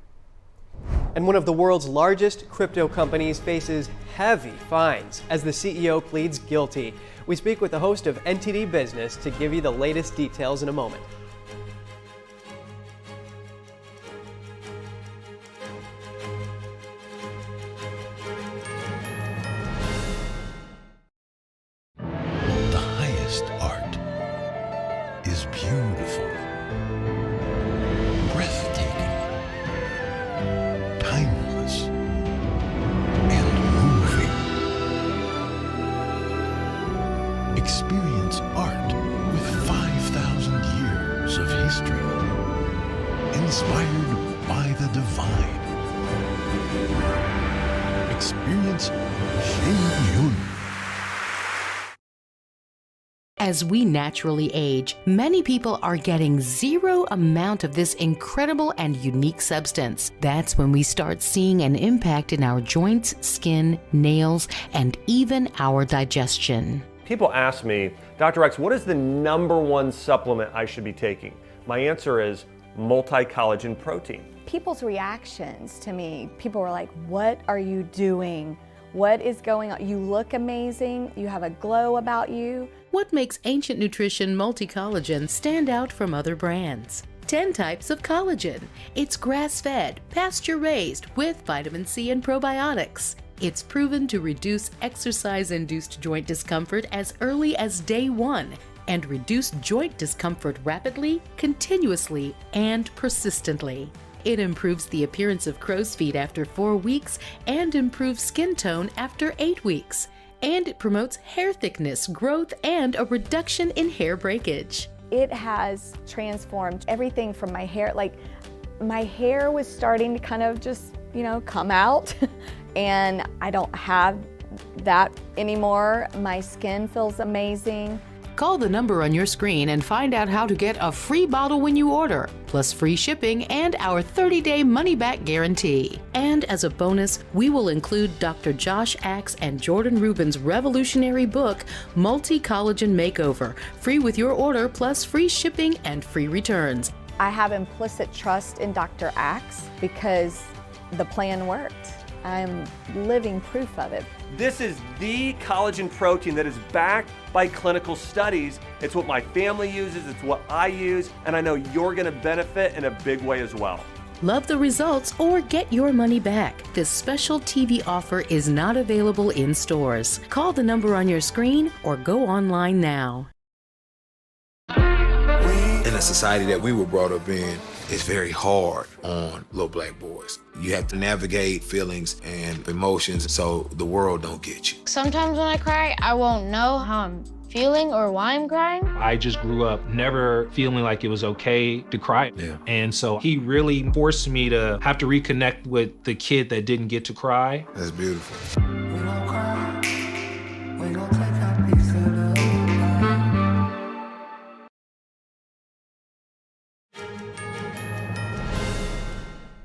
And one of the world's largest crypto companies faces heavy fines as the CEO pleads guilty. We speak with the host of NTD Business to give you the latest details in a moment. Beautiful, breathtaking, timeless, and moving. Experience art with 5,000 years of history, inspired by the divine. Experience Shen Yun. As we naturally age, many people are getting zero amount of this incredible and unique substance. That's when we start seeing an impact in our joints, skin, nails, and even our digestion. People ask me, Dr. X, what is the #1 supplement I should be taking? My answer is multi-collagen protein. People's reactions to me, people were like, what are you doing? What is going on? You look amazing. You have a glow about you. What makes Ancient Nutrition Multi-Collagen stand out from other brands? 10 types of collagen. It's grass-fed, pasture-raised with vitamin C and probiotics. It's proven to reduce exercise-induced joint discomfort as early as day 1 and reduce joint discomfort rapidly, continuously, and persistently. It improves the appearance of crow's feet after 4 weeks and improves skin tone after 8 weeks. And it promotes hair thickness, growth, and a reduction in hair breakage. It has transformed everything from my hair. Like, my hair was starting to kind of just, come out, and I don't have that anymore. My skin feels amazing. Call the number on your screen and find out how to get a free bottle when you order, plus free shipping and our 30-day money-back guarantee. And as a bonus, we will include Dr. Josh Axe and Jordan Rubin's revolutionary book, Multi-Collagen Makeover, free with your order, plus free shipping and free returns. I have implicit trust in Dr. Axe because the plan worked. I'm living proof of it. This is the collagen protein that is backed by clinical studies. It's what my family uses, it's what I use, and I know you're gonna benefit in a big way as well. Love the results or get your money back. This special TV offer is not available in stores. Call the number on your screen or go online now. the society that we were brought up in, it's very hard on little black boys. You have to navigate feelings and emotions so the world don't get you. Sometimes when I cry, I won't know how I'm feeling or why I'm crying. I just grew up never feeling like it was okay to cry. Yeah. And so he really forced me to have to reconnect with the kid that didn't get to cry. That's beautiful.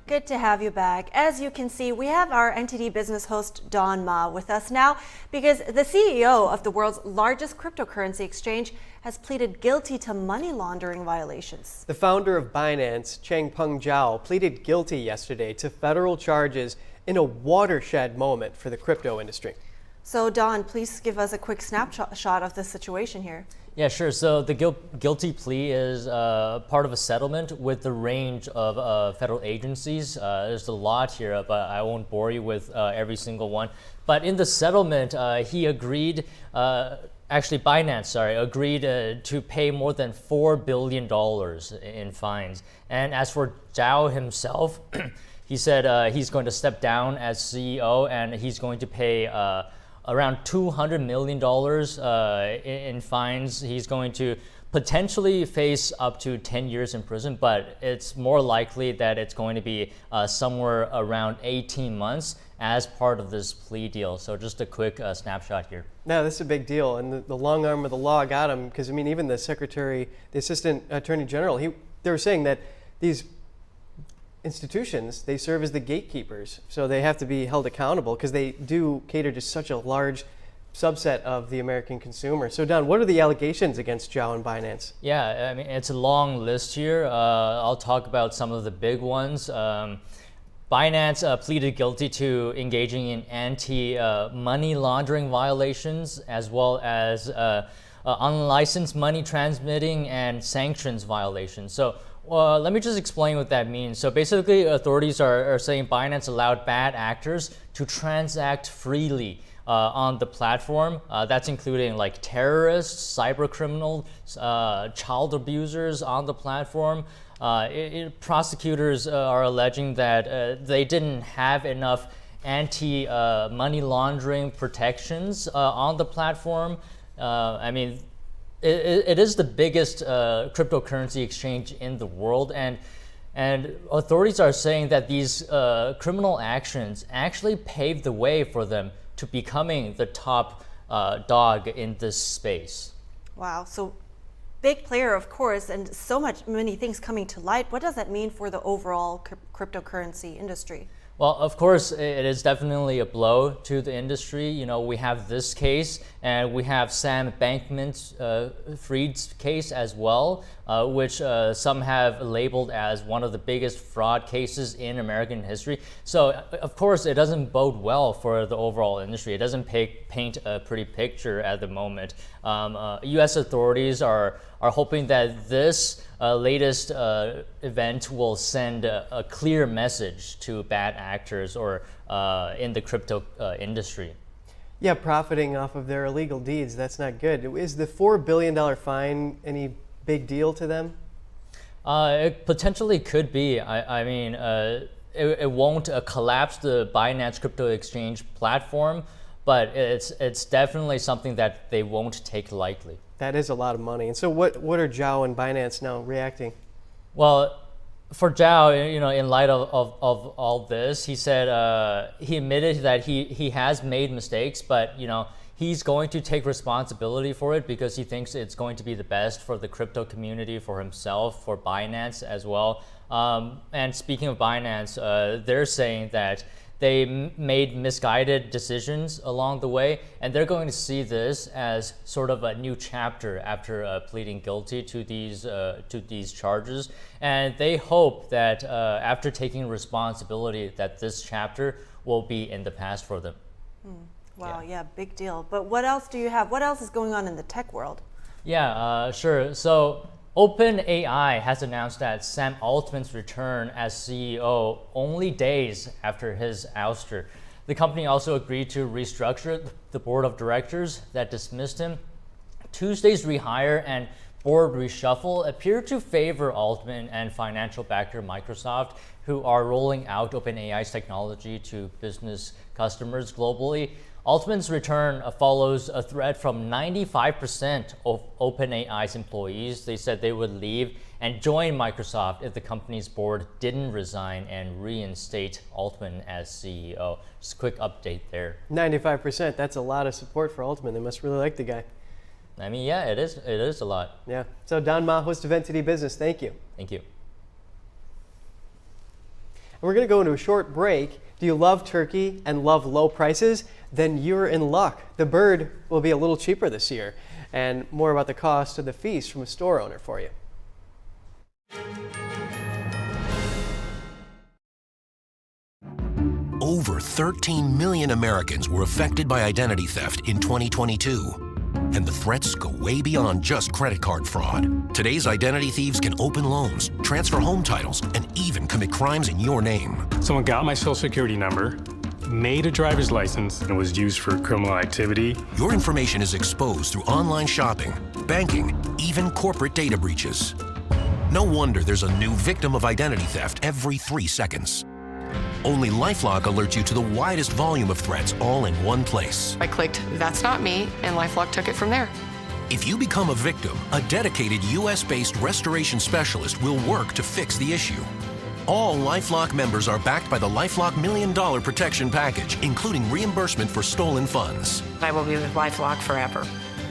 Good to have you back. As you can see, we have our NTD business host, Don Ma, with us now because the CEO of the world's largest cryptocurrency exchange has pleaded guilty to money laundering violations. The founder of Binance, Changpeng Zhao, pleaded guilty yesterday to federal charges in a watershed moment for the crypto industry. So, Don, please give us a quick snapshot of the situation here. Yeah, sure. So the guilty plea is part of a settlement with the range of federal agencies. There's a lot here, but I won't bore you with every single one. But in the settlement, he agreed, actually Binance, agreed to pay more than $4 billion in fines. And as for Zhao himself, he said he's going to step down as CEO and he's going to pay around $200 million in fines. He's going to potentially face up to 10 years in prison, but it's more likely that it's going to be somewhere around 18 months as part of this plea deal. So just a quick snapshot here. No, this is a big deal, and the long arm of the law got him, because I mean, even the assistant attorney general, they were saying that these institutions, they serve as the gatekeepers, so they have to be held accountable because they do cater to such a large subset of the American consumer. So Don, what are the allegations against Zhao and Binance? Yeah, I mean, it's a long list here. I'll talk about some of the big ones. Binance pleaded guilty to engaging in anti-money laundering violations, as well as unlicensed money transmitting and sanctions violations. So let me just explain what that means. So basically, authorities are saying Binance allowed bad actors to transact freely on the platform. That's including like terrorists, cyber criminals, child abusers on the platform. Prosecutors are alleging that they didn't have enough anti-money laundering protections on the platform. I mean, it is the biggest cryptocurrency exchange in the world, and authorities are saying that these criminal actions actually paved the way for them to becoming the top dog in this space. Wow, so big player, of course, and many things coming to light. What does that mean for the overall cryptocurrency industry? Well, of course, it is definitely a blow to the industry. You know, we have this case, and we have Sam Bankman-Fried's case as well, which some have labeled as one of the biggest fraud cases in American history. So, of course, it doesn't bode well for the overall industry. It doesn't paint a pretty picture at the moment. U.S. authorities are hoping that this latest event will send a clear message to bad actors or in the crypto industry. Yeah, profiting off of their illegal deeds, that's not good. Is the $4 billion fine any big deal to them? It potentially could be. I mean, it won't collapse the Binance crypto exchange platform, but it's definitely something that they won't take lightly. That is a lot of money. And so what are Zhao and Binance now reacting? Well, for Zhao, you know, in light of all this, he said he admitted that he has made mistakes, but you know, he's going to take responsibility for it because he thinks it's going to be the best for the crypto community, for himself, for Binance as well. And speaking of Binance, they're saying that they made misguided decisions along the way, and they're going to see this as sort of a new chapter after pleading guilty to these charges. And they hope that after taking responsibility, that this chapter will be in the past for them. Wow, yeah, big deal. But what else do you have? What else is going on in the tech world? Yeah, sure. So OpenAI has announced that Sam Altman's return as CEO only days after his ouster. The company also agreed to restructure the board of directors that dismissed him. Tuesday's rehire and board reshuffle appeared to favor Altman and financial backer Microsoft, who are rolling out OpenAI's technology to business customers globally. Altman's return follows a threat from 95% of OpenAI's employees. They said they would leave and join Microsoft if the company's board didn't resign and reinstate Altman as CEO. Just a quick update there. 95%, that's a lot of support for Altman. They must really like the guy. I mean, yeah, it is a lot. Yeah. So Don Ma, host of NTD Business, thank you. Thank you. And we're going to go into a short break. Do you love turkey and love low prices? Then you're in luck. The bird will be a little cheaper this year. And more about the cost of the feast from a store owner for you. Over 13 million Americans were affected by identity theft in 2022. And the threats go way beyond just credit card fraud. Today's identity thieves can open loans, transfer home titles, and even commit crimes in your name. Someone got my social security number, made a driver's license, and was used for criminal activity. Your information is exposed through online shopping, banking, even corporate data breaches. No wonder there's a new victim of identity theft every 3 seconds. Only LifeLock alerts you to the widest volume of threats all in one place. I clicked, "That's not me," and LifeLock took it from there. If you become a victim, a dedicated US-based restoration specialist will work to fix the issue. All LifeLock members are backed by the LifeLock $1 Million Protection Package, including reimbursement for stolen funds. I will be with LifeLock forever.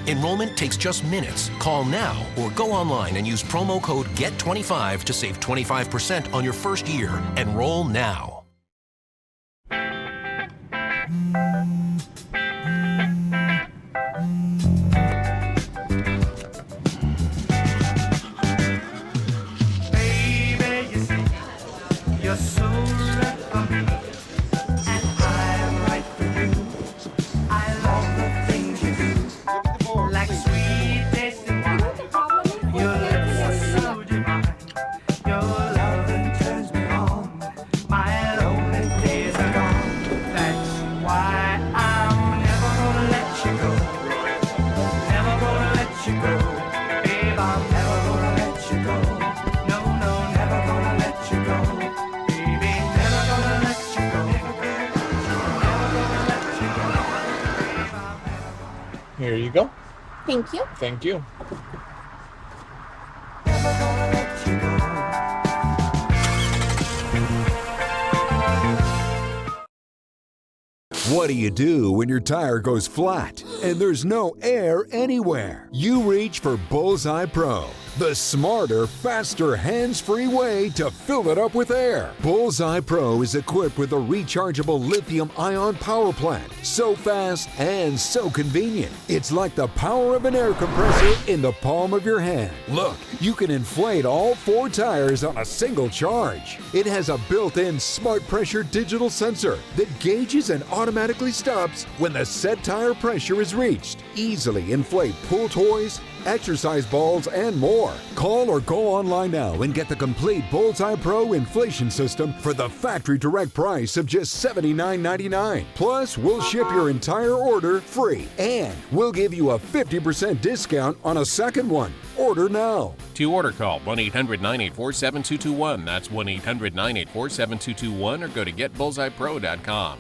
Enrollment takes just minutes. Call now or go online and use promo code GET25 to save 25% on your first year. Enroll now. Baby, you see, you're so right for me, and I'm right for you. I love the things you do, like sweet tasting wine. Your lips are so divine. Your loving turns me on. My lonely days are gone. That's why I'm never gonna let you go. Never gonna let you go. Babe, I'm never gonna let you go. No, no, never gonna let you go. Baby, never gonna let you go. Never gonna let you go. Here you go. Thank you. Thank you. What do you do when your tire goes flat and there's no air anywhere? You reach for Bullseye Pro, the smarter, faster, hands-free way to fill it up with air. Bullseye Pro is equipped with a rechargeable lithium-ion power plant. So fast and so convenient. It's like the power of an air compressor in the palm of your hand. Look, you can inflate all 4 tires on a single charge. It has a built-in smart pressure digital sensor that gauges and automatically stops when the set tire pressure is reached. Easily inflate pool toys, exercise balls, and more. Call or go online now and get the complete Bullseye Pro inflation system for the factory direct price of just $79.99. Plus, we'll ship your entire order free, and we'll give you a 50% discount on a second one. Order now. To order, call 1-800-984-7221. That's 1-800-984-7221, or go to getbullseyepro.com.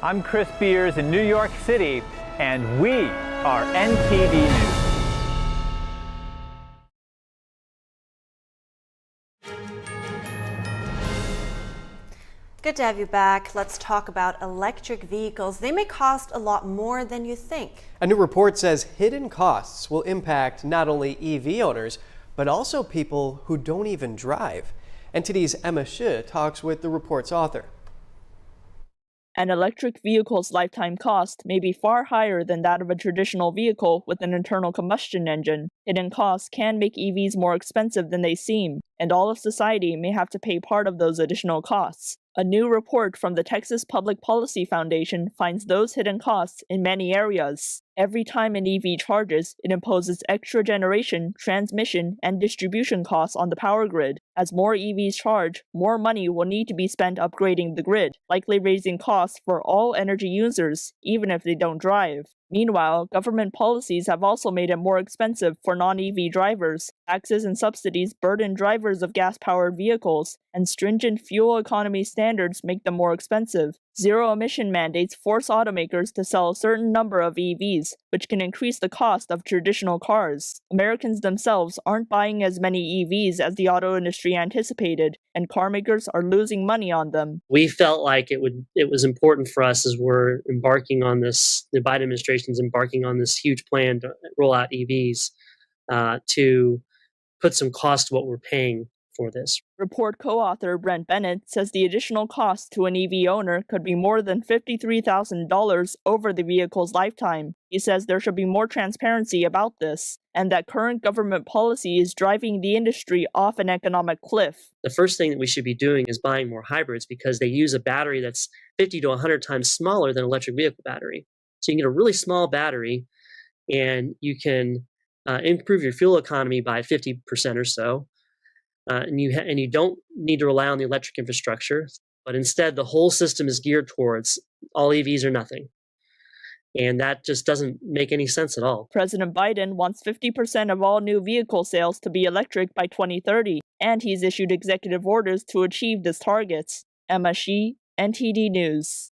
I'm Chris Beers in New York City, and we are NTD News. Good to have you back. Let's talk about electric vehicles. They may cost a lot more than you think. A new report says hidden costs will impact not only EV owners, but also people who don't even drive. NTD's Emma Shi talks with the report's author. An electric vehicle's lifetime cost may be far higher than that of a traditional vehicle with an internal combustion engine. Hidden costs can make EVs more expensive than they seem, and all of society may have to pay part of those additional costs. A new report from the Texas Public Policy Foundation finds those hidden costs in many areas. Every time an EV charges, it imposes extra generation, transmission, and distribution costs on the power grid. As more EVs charge, more money will need to be spent upgrading the grid, likely raising costs for all energy users, even if they don't drive. Meanwhile, government policies have also made it more expensive for non-EV drivers. Taxes and subsidies burden drivers of gas-powered vehicles, and stringent fuel economy standards make them more expensive. Zero-emission mandates force automakers to sell a certain number of EVs, which can increase the cost of traditional cars. Americans themselves aren't buying as many EVs as the auto industry anticipated, and car makers are losing money on them. We felt like it was important for us as we're embarking on this, the Biden administration's embarking on this huge plan to roll out EVs, to put some cost to what we're paying for this. Report co-author Brent Bennett says the additional cost to an EV owner could be more than $53,000 over the vehicle's lifetime. He says there should be more transparency about this, and that current government policy is driving the industry off an economic cliff. The first thing that we should be doing is buying more hybrids because they use a battery that's 50 to 100 times smaller than an electric vehicle battery. So you can get a really small battery and you can improve your fuel economy by 50% or so. And you don't need to rely on the electric infrastructure, but instead the whole system is geared towards all EVs or nothing. And that just doesn't make any sense at all. President Biden wants 50% of all new vehicle sales to be electric by 2030, and he's issued executive orders to achieve these targets. Emma Shi, NTD News.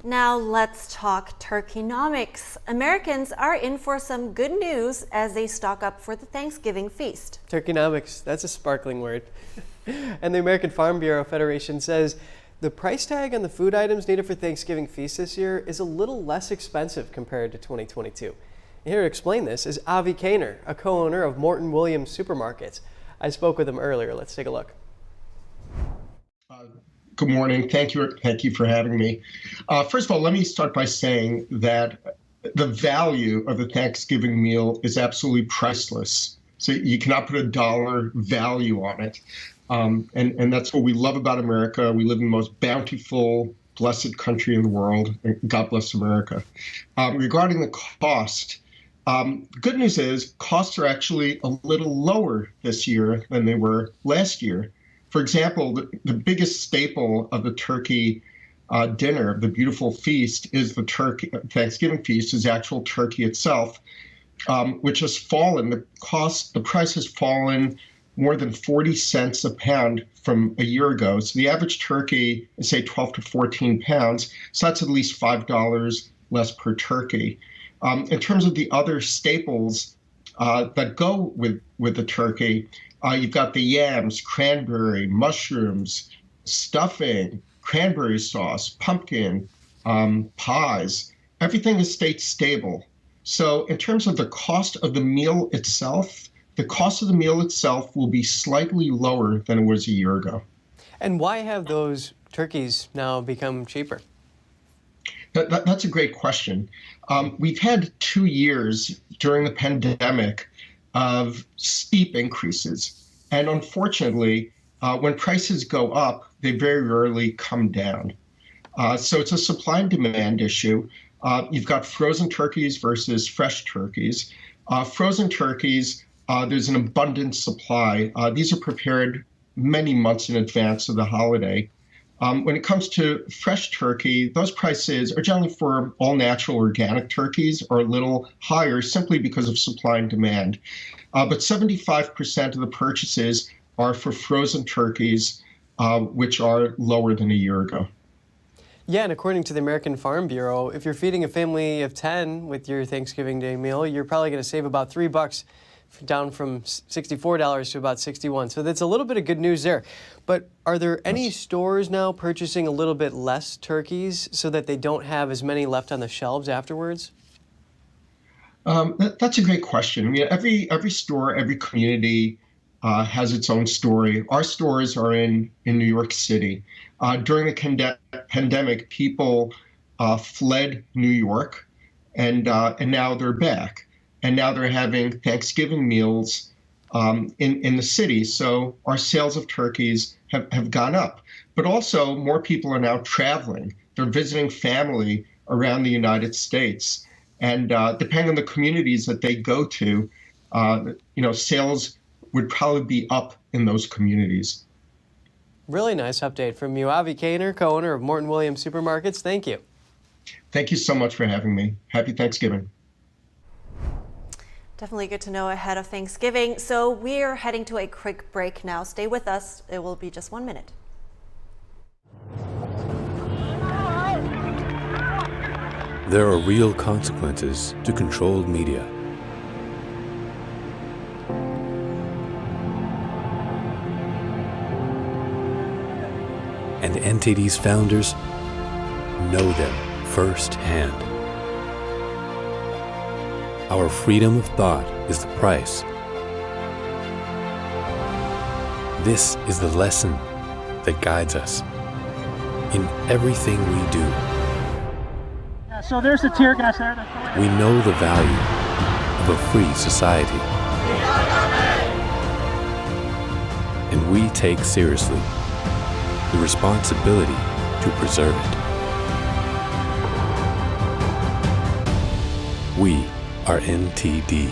Now let's talk Turkeynomics. Americans are in for some good news as they stock up for the Thanksgiving feast. Turkeynomics, that's a sparkling word. And the American Farm Bureau Federation says the price tag on the food items needed for Thanksgiving feast this year is a little less expensive compared to 2022. Here to explain this is Avi Kaner, a co-owner of Morton Williams Supermarkets. I spoke with him earlier. Let's take a look. Good morning. Thank you for having me. First of all, let me start by saying that the value of the Thanksgiving meal is absolutely priceless. So you cannot put a dollar value on it. And that's what we love about America. We live in the most bountiful, blessed country in the world. God bless America. Regarding the cost, good news is costs are actually a little lower this year than they were last year. For example, the biggest staple of the turkey dinner, the beautiful feast, is the Thanksgiving feast, is actual turkey itself, which has fallen. The price has fallen more than 40 cents a pound from a year ago. So the average turkey is, say, 12 to 14 pounds. So that's at least $5 less per turkey. In terms of the other staples that go with the turkey, you've got the yams, cranberry, mushrooms, stuffing, cranberry sauce, pumpkin, pies. Everything is state stable. So in terms of the cost of the meal itself, the cost of the meal itself will be slightly lower than it was a year ago. And why have those turkeys now become cheaper? That's a great question. We've had 2 years during the pandemic of steep increases. And unfortunately, when prices go up, they very rarely come down. So it's a supply and demand issue. You've got frozen turkeys versus fresh turkeys. Frozen turkeys, there's an abundant supply. These are prepared many months in advance of the holiday. When it comes to fresh turkey, those prices are generally for all natural organic turkeys are a little higher simply because of supply and demand. But 75% of the purchases are for frozen turkeys, which are lower than a year ago. Yeah, and according to the American Farm Bureau, if you're feeding a family of 10 with your Thanksgiving Day meal, you're probably going to save about $3, down from $64 to about $61. So that's a little bit of good news there. But are there any stores now purchasing a little bit less turkeys so that they don't have as many left on the shelves afterwards? That's a great question. I mean, every store, every community has its own story. Our stores are in New York City. During the pandemic, people fled New York, and now they're back. And now they're having Thanksgiving meals in the city. So our sales of turkeys have gone up. But also, more people are now traveling. They're visiting family around the United States. And depending on the communities that they go to, sales would probably be up in those communities. Really nice update from you, Avi Kaner, co-owner of Morton Williams Supermarkets. Thank you. Thank you so much for having me. Happy Thanksgiving. Definitely good to know ahead of Thanksgiving. So we're heading to a quick break now. Stay with us. It will be just 1 minute. There are real consequences to controlled media. And NTD's founders know them firsthand. Our freedom of thought is the price. This is the lesson that guides us in everything we do. So there's the tear gas there. We know the value of a free society. And we take seriously the responsibility to preserve it. We are NTD.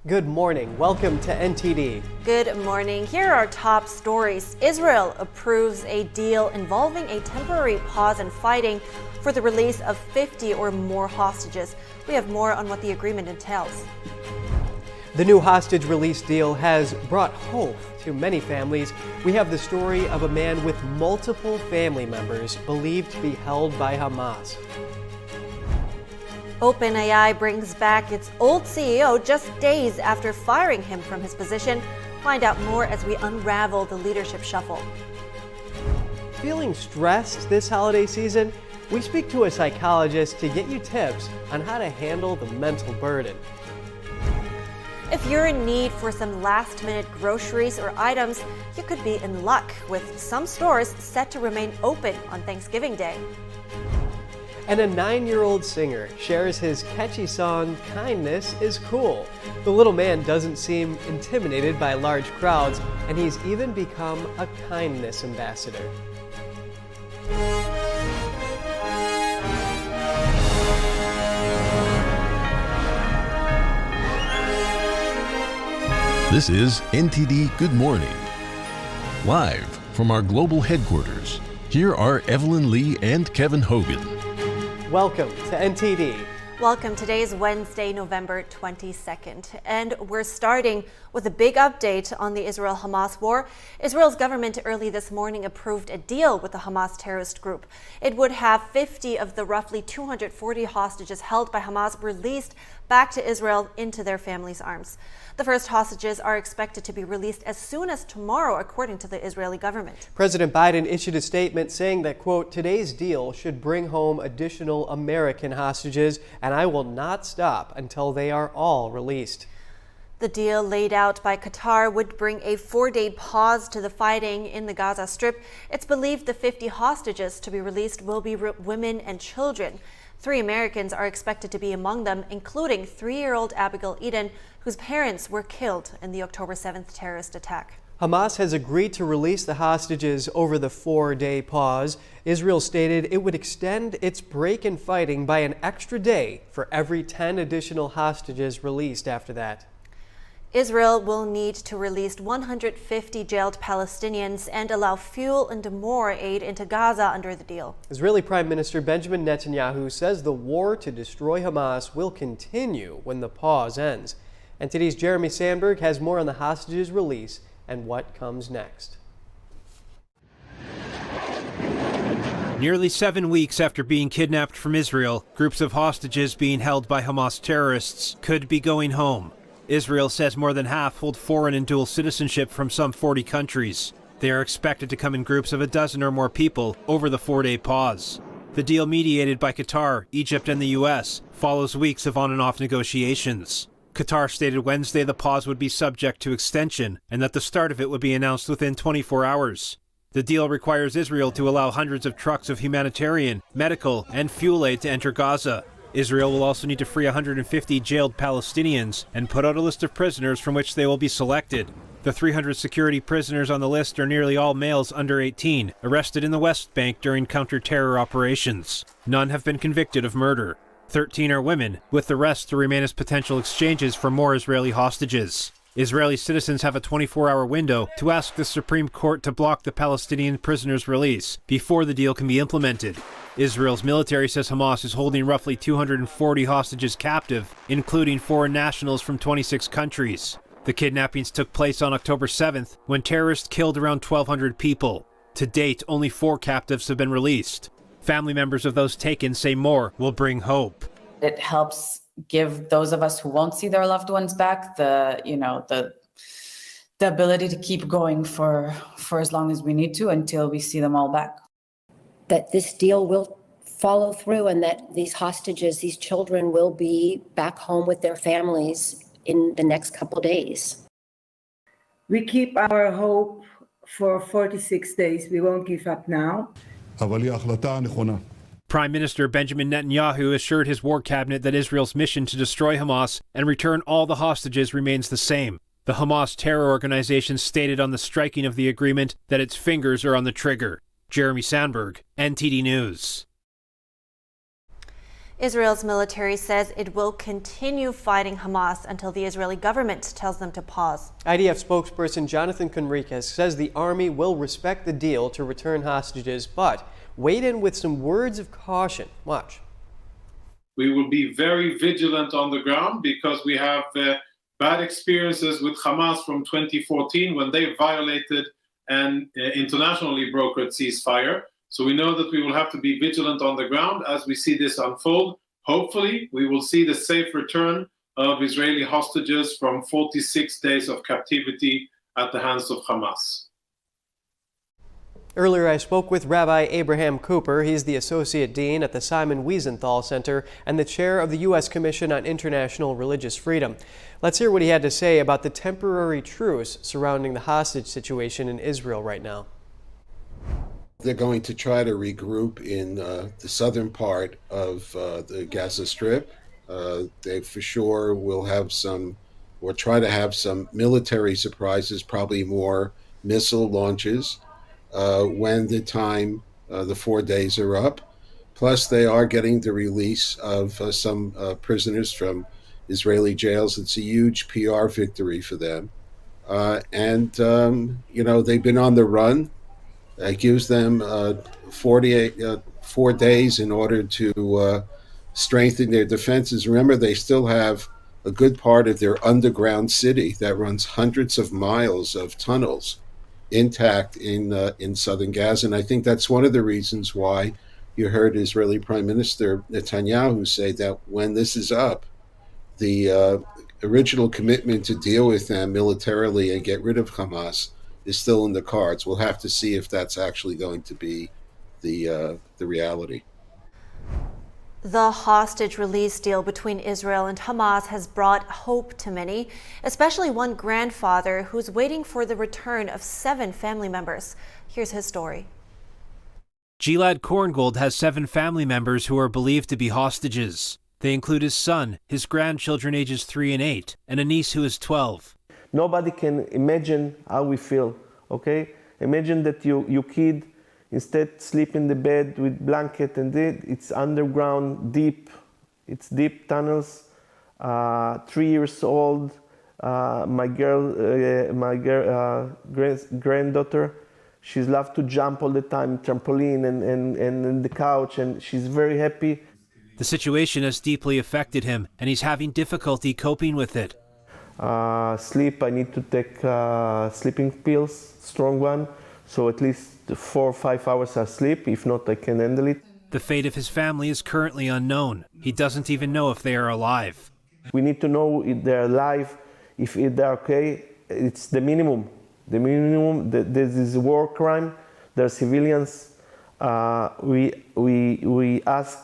Good morning. Welcome to NTD. Good morning. Here are our top stories. Israel approves a deal involving a temporary pause in fighting for the release of 50 or more hostages. We have more on what the agreement entails. The new hostage release deal has brought hope to many families. We have the story of a man with multiple family members believed to be held by Hamas. OpenAI brings back its old CEO just days after firing him from his position. Find out more as we unravel the leadership shuffle. Feeling stressed this holiday season? We speak to a psychologist to get you tips on how to handle the mental burden. If you're in need for some last-minute groceries or items, you could be in luck with some stores set to remain open on Thanksgiving Day. And a 9-year-old singer shares his catchy song, "Kindness is Cool." The little man doesn't seem intimidated by large crowds, and he's even become a kindness ambassador. This is NTD Good Morning. Live from our global headquarters, here are Evelyn Lee and Kevin Hogan. Welcome to NTD. Welcome. Today is Wednesday, November 22nd, and we're starting with a big update on the Israel-Hamas war. Israel's government early this morning approved a deal with the Hamas terrorist group. It would have 50 of the roughly 240 hostages held by Hamas released back to Israel into their families' arms. The first hostages are expected to be released as soon as tomorrow, according to the Israeli government. President Biden issued a statement saying that, quote, "Today's deal should bring home additional American hostages, and I will not stop until they are all released." The deal laid out by Qatar would bring a 4-day pause to the fighting in the Gaza Strip. It's believed the 50 hostages to be released will be women and children. 3 Americans are expected to be among them, including 3-year-old Abigail Eden, whose parents were killed in the October 7th terrorist attack. Hamas has agreed to release the hostages over the 4-day pause. Israel stated it would extend its break in fighting by an extra day for every 10 additional hostages released after that. Israel will need to release 150 jailed Palestinians and allow fuel and more aid into Gaza under the deal. Israeli Prime Minister Benjamin Netanyahu says the war to destroy Hamas will continue when the pause ends. NTD's Jeremy Sandberg has more on the hostages release and what comes next. Nearly 7 weeks after being kidnapped from Israel, groups of hostages being held by Hamas terrorists could be going home. Israel says more than half hold foreign and dual citizenship from some 40 countries. They are expected to come in groups of a dozen or more people over the 4-day pause. The deal, mediated by Qatar, Egypt, and the U.S., follows weeks of on-and-off negotiations. Qatar stated Wednesday the pause would be subject to extension and that the start of it would be announced within 24 hours. The deal requires Israel to allow hundreds of trucks of humanitarian, medical, and fuel aid to enter Gaza. Israel will also need to free 150 jailed Palestinians and put out a list of prisoners from which they will be selected. The 300 security prisoners on the list are nearly all males under 18, arrested in the West Bank during counter-terror operations. None have been convicted of murder. 13 are women, with the rest to remain as potential exchanges for more Israeli hostages. Israeli citizens have a 24-hour window to ask the Supreme Court to block the Palestinian prisoners' release before the deal can be implemented. Israel's military says Hamas is holding roughly 240 hostages captive, including foreign nationals from 26 countries. The kidnappings took place on October 7th, when terrorists killed around 1,200 people. To date, only 4 captives have been released. Family members of those taken say more will bring hope. It helps give those of us who won't see their loved ones back the ability to keep going for as long as we need to until we see them all back. That this deal will follow through and that these hostages, these children, will be back home with their families in the next couple days. We keep our hope for 46 days. We won't give up now. Prime Minister Benjamin Netanyahu assured his war cabinet that Israel's mission to destroy Hamas and return all the hostages remains the same. The Hamas terror organization stated on the striking of the agreement that its fingers are on the trigger. Jeremy Sandberg, NTD News. Israel's military says it will continue fighting Hamas until the Israeli government tells them to pause. IDF spokesperson Jonathan Conriquez says the army will respect the deal to return hostages, but weighed in with some words of caution. Watch. We will be very vigilant on the ground because we have bad experiences with Hamas from 2014 when they violated an internationally brokered ceasefire. So we know that we will have to be vigilant on the ground as we see this unfold. Hopefully, we will see the safe return of Israeli hostages from 46 days of captivity at the hands of Hamas. Earlier, I spoke with Rabbi Abraham Cooper. He's the Associate Dean at the Simon Wiesenthal Center and the Chair of the U.S. Commission on International Religious Freedom. Let's hear what he had to say about the temporary truce surrounding the hostage situation in Israel right now. They're going to try to regroup in the southern part of the Gaza Strip. They for sure will have some, or try to have some military surprises, probably more missile launches when the 4 days are up. Plus, they are getting the release of some prisoners from Israeli jails. It's a huge PR victory for them. They've been on the run. It gives them 4 days in order to strengthen their defenses. Remember, they still have a good part of their underground city that runs hundreds of miles of tunnels intact in southern Gaza. And I think that's one of the reasons why you heard Israeli Prime Minister Netanyahu say that when this is up, the original commitment to deal with them militarily and get rid of Hamas is still in the cards. We'll have to see if that's actually going to be the reality. The hostage release deal between Israel and Hamas has brought hope to many, especially one grandfather who's waiting for the return of 7 family members. Here's his story. Gilad Korngold has 7 family members who are believed to be hostages. They include his son, his grandchildren ages 3 and 8, and a niece who is 12. Nobody can imagine how we feel, okay? Imagine that your kid instead sleep in the bed with blanket and it's underground, deep. It's deep tunnels. 3 years old. My granddaughter, she's loved to jump all the time, trampoline and the couch, and she's very happy. The situation has deeply affected him, and he's having difficulty coping with it. Sleep, I need to take sleeping pills, strong one, so at least 4 or 5 hours of sleep. If not, I can handle it. The fate of his family is currently unknown. He doesn't even know if they are alive. We need to know if they're alive, if they're okay. It's the minimum. The minimum, this is a war crime. They're civilians. We ask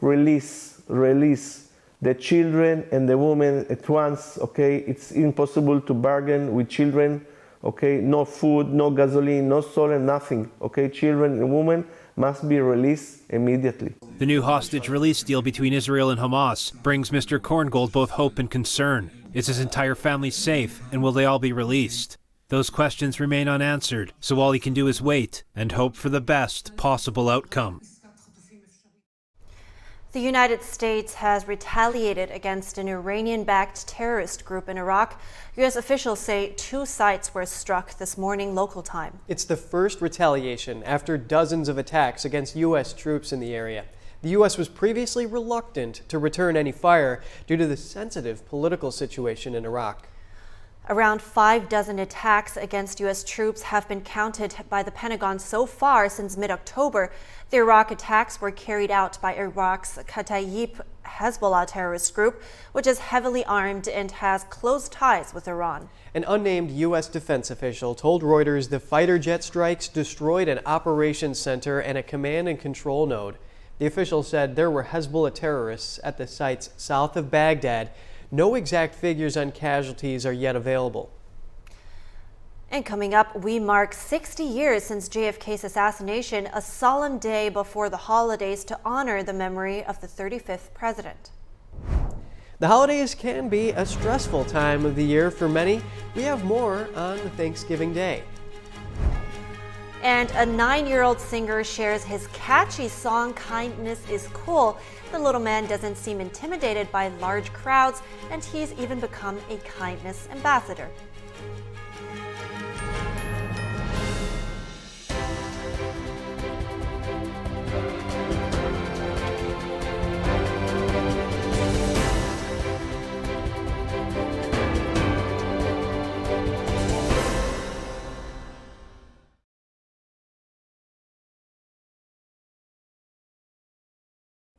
release the children and the women at once. Okay, it's impossible to bargain with children. Okay, no food, no gasoline, no solar, nothing. Okay, children and women must be released immediately. The new hostage release deal between Israel and Hamas brings Mr. Korngold both hope and concern. Is his entire family safe, and will they all be released? Those questions remain unanswered, so all he can do is wait and hope for the best possible outcome. The United States has retaliated against an Iranian-backed terrorist group in Iraq. U.S. officials say 2 sites were struck this morning local time. It's the first retaliation after dozens of attacks against U.S. troops in the area. The U.S. was previously reluctant to return any fire due to the sensitive political situation in Iraq. Around 6 attacks against U.S. troops have been counted by the Pentagon so far since mid-October. The Iraq attacks were carried out by Iraq's Kataib Hezbollah terrorist group, which is heavily armed and has close ties with Iran. An unnamed U.S. defense official told Reuters the fighter jet strikes destroyed an operations center and a command and control node. The official said there were Hezbollah terrorists at the sites south of Baghdad. No exact figures on casualties are yet available. And coming up, we mark 60 years since JFK's assassination, a solemn day before the holidays to honor the memory of the 35th president. The holidays can be a stressful time of the year for many. We have more on Thanksgiving Day. And a 9-year-old singer shares his catchy song, "Kindness is Cool." The little man doesn't seem intimidated by large crowds, and he's even become a kindness ambassador.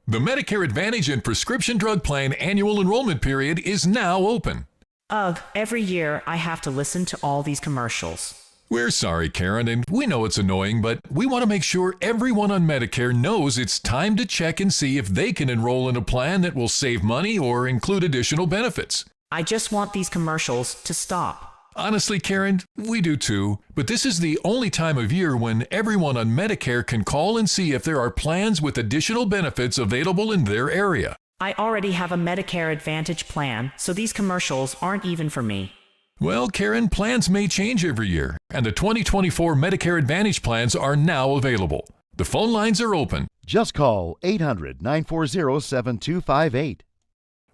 The Medicare Advantage and Prescription Drug Plan annual enrollment period is now open. Ugh, every year I have to listen to all these commercials. We're sorry, Karen, and we know it's annoying, but we want to make sure everyone on Medicare knows it's time to check and see if they can enroll in a plan that will save money or include additional benefits. I just want these commercials to stop. Honestly, Karen, we do too, but this is the only time of year when everyone on Medicare can call and see if there are plans with additional benefits available in their area. I already have a Medicare Advantage plan, so these commercials aren't even for me. Well, Karen, plans may change every year, and the 2024 Medicare Advantage plans are now available. The phone lines are open. Just call 800-940-7258.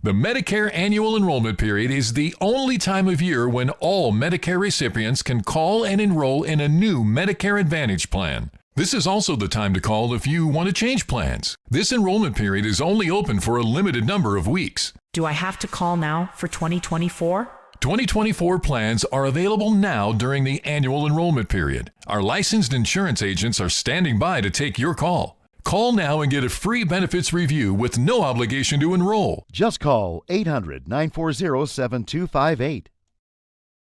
The Medicare annual enrollment period is the only time of year when all Medicare recipients can call and enroll in a new Medicare Advantage plan. This is also the time to call if you want to change plans. This enrollment period is only open for a limited number of weeks. Do I have to call now for 2024? 2024 plans are available now during the annual enrollment period. Our licensed insurance agents are standing by to take your call. Call now and get a free benefits review with no obligation to enroll. Just call 800-940-7258.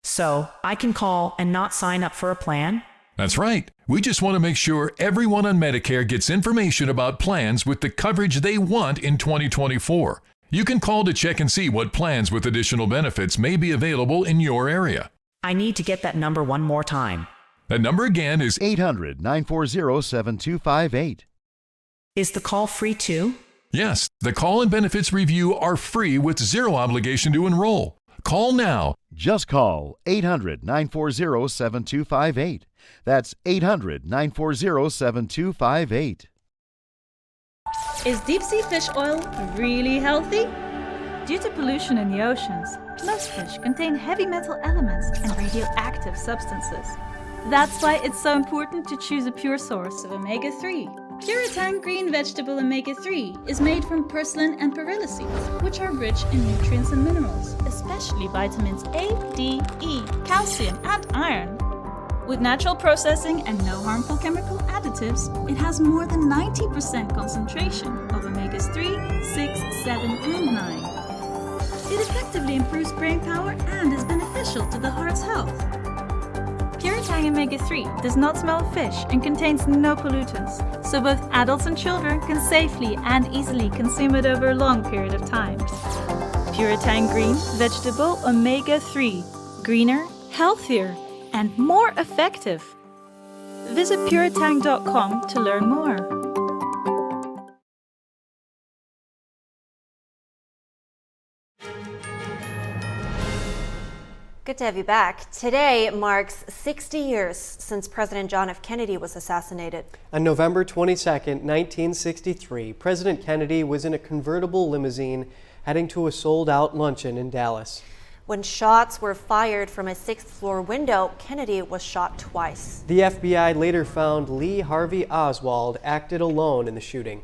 So, I can call and not sign up for a plan? That's right. We just want to make sure everyone on Medicare gets information about plans with the coverage they want in 2024. You can call to check and see what plans with additional benefits may be available in your area. I need to get that number one more time. That number again is 800-940-7258. Is the call free too? Yes, the call and benefits review are free with zero obligation to enroll. Call now. Just call 800-940-7258. That's 800-940-7258. Is deep-sea fish oil really healthy? Due to pollution in the oceans, most fish contain heavy metal elements and radioactive substances. That's why it's so important to choose a pure source of omega-3. Puritan green vegetable omega-3 is made from purslane and perilla seeds, which are rich in nutrients and minerals, especially vitamins A, D, E, calcium, and iron. With natural processing and no harmful chemical additives, it has more than 90% concentration of omegas 3, 6, 7, and 9. It effectively improves brain power and is beneficial to the heart's health. high omega-3, does not smell of fish, and contains no pollutants, so both adults and children can safely and easily consume it over a long period of time. Puritang Green Vegetable Omega-3. Greener, healthier, and more effective. Visit puritang.com to learn more. Good to have you back. Today marks 60 years since President John F. Kennedy was assassinated. On November 22, 1963, President Kennedy was in a convertible limousine heading to a sold-out luncheon in Dallas. When shots were fired from a 6th-floor window, Kennedy was shot twice. The FBI later found Lee Harvey Oswald acted alone in the shooting.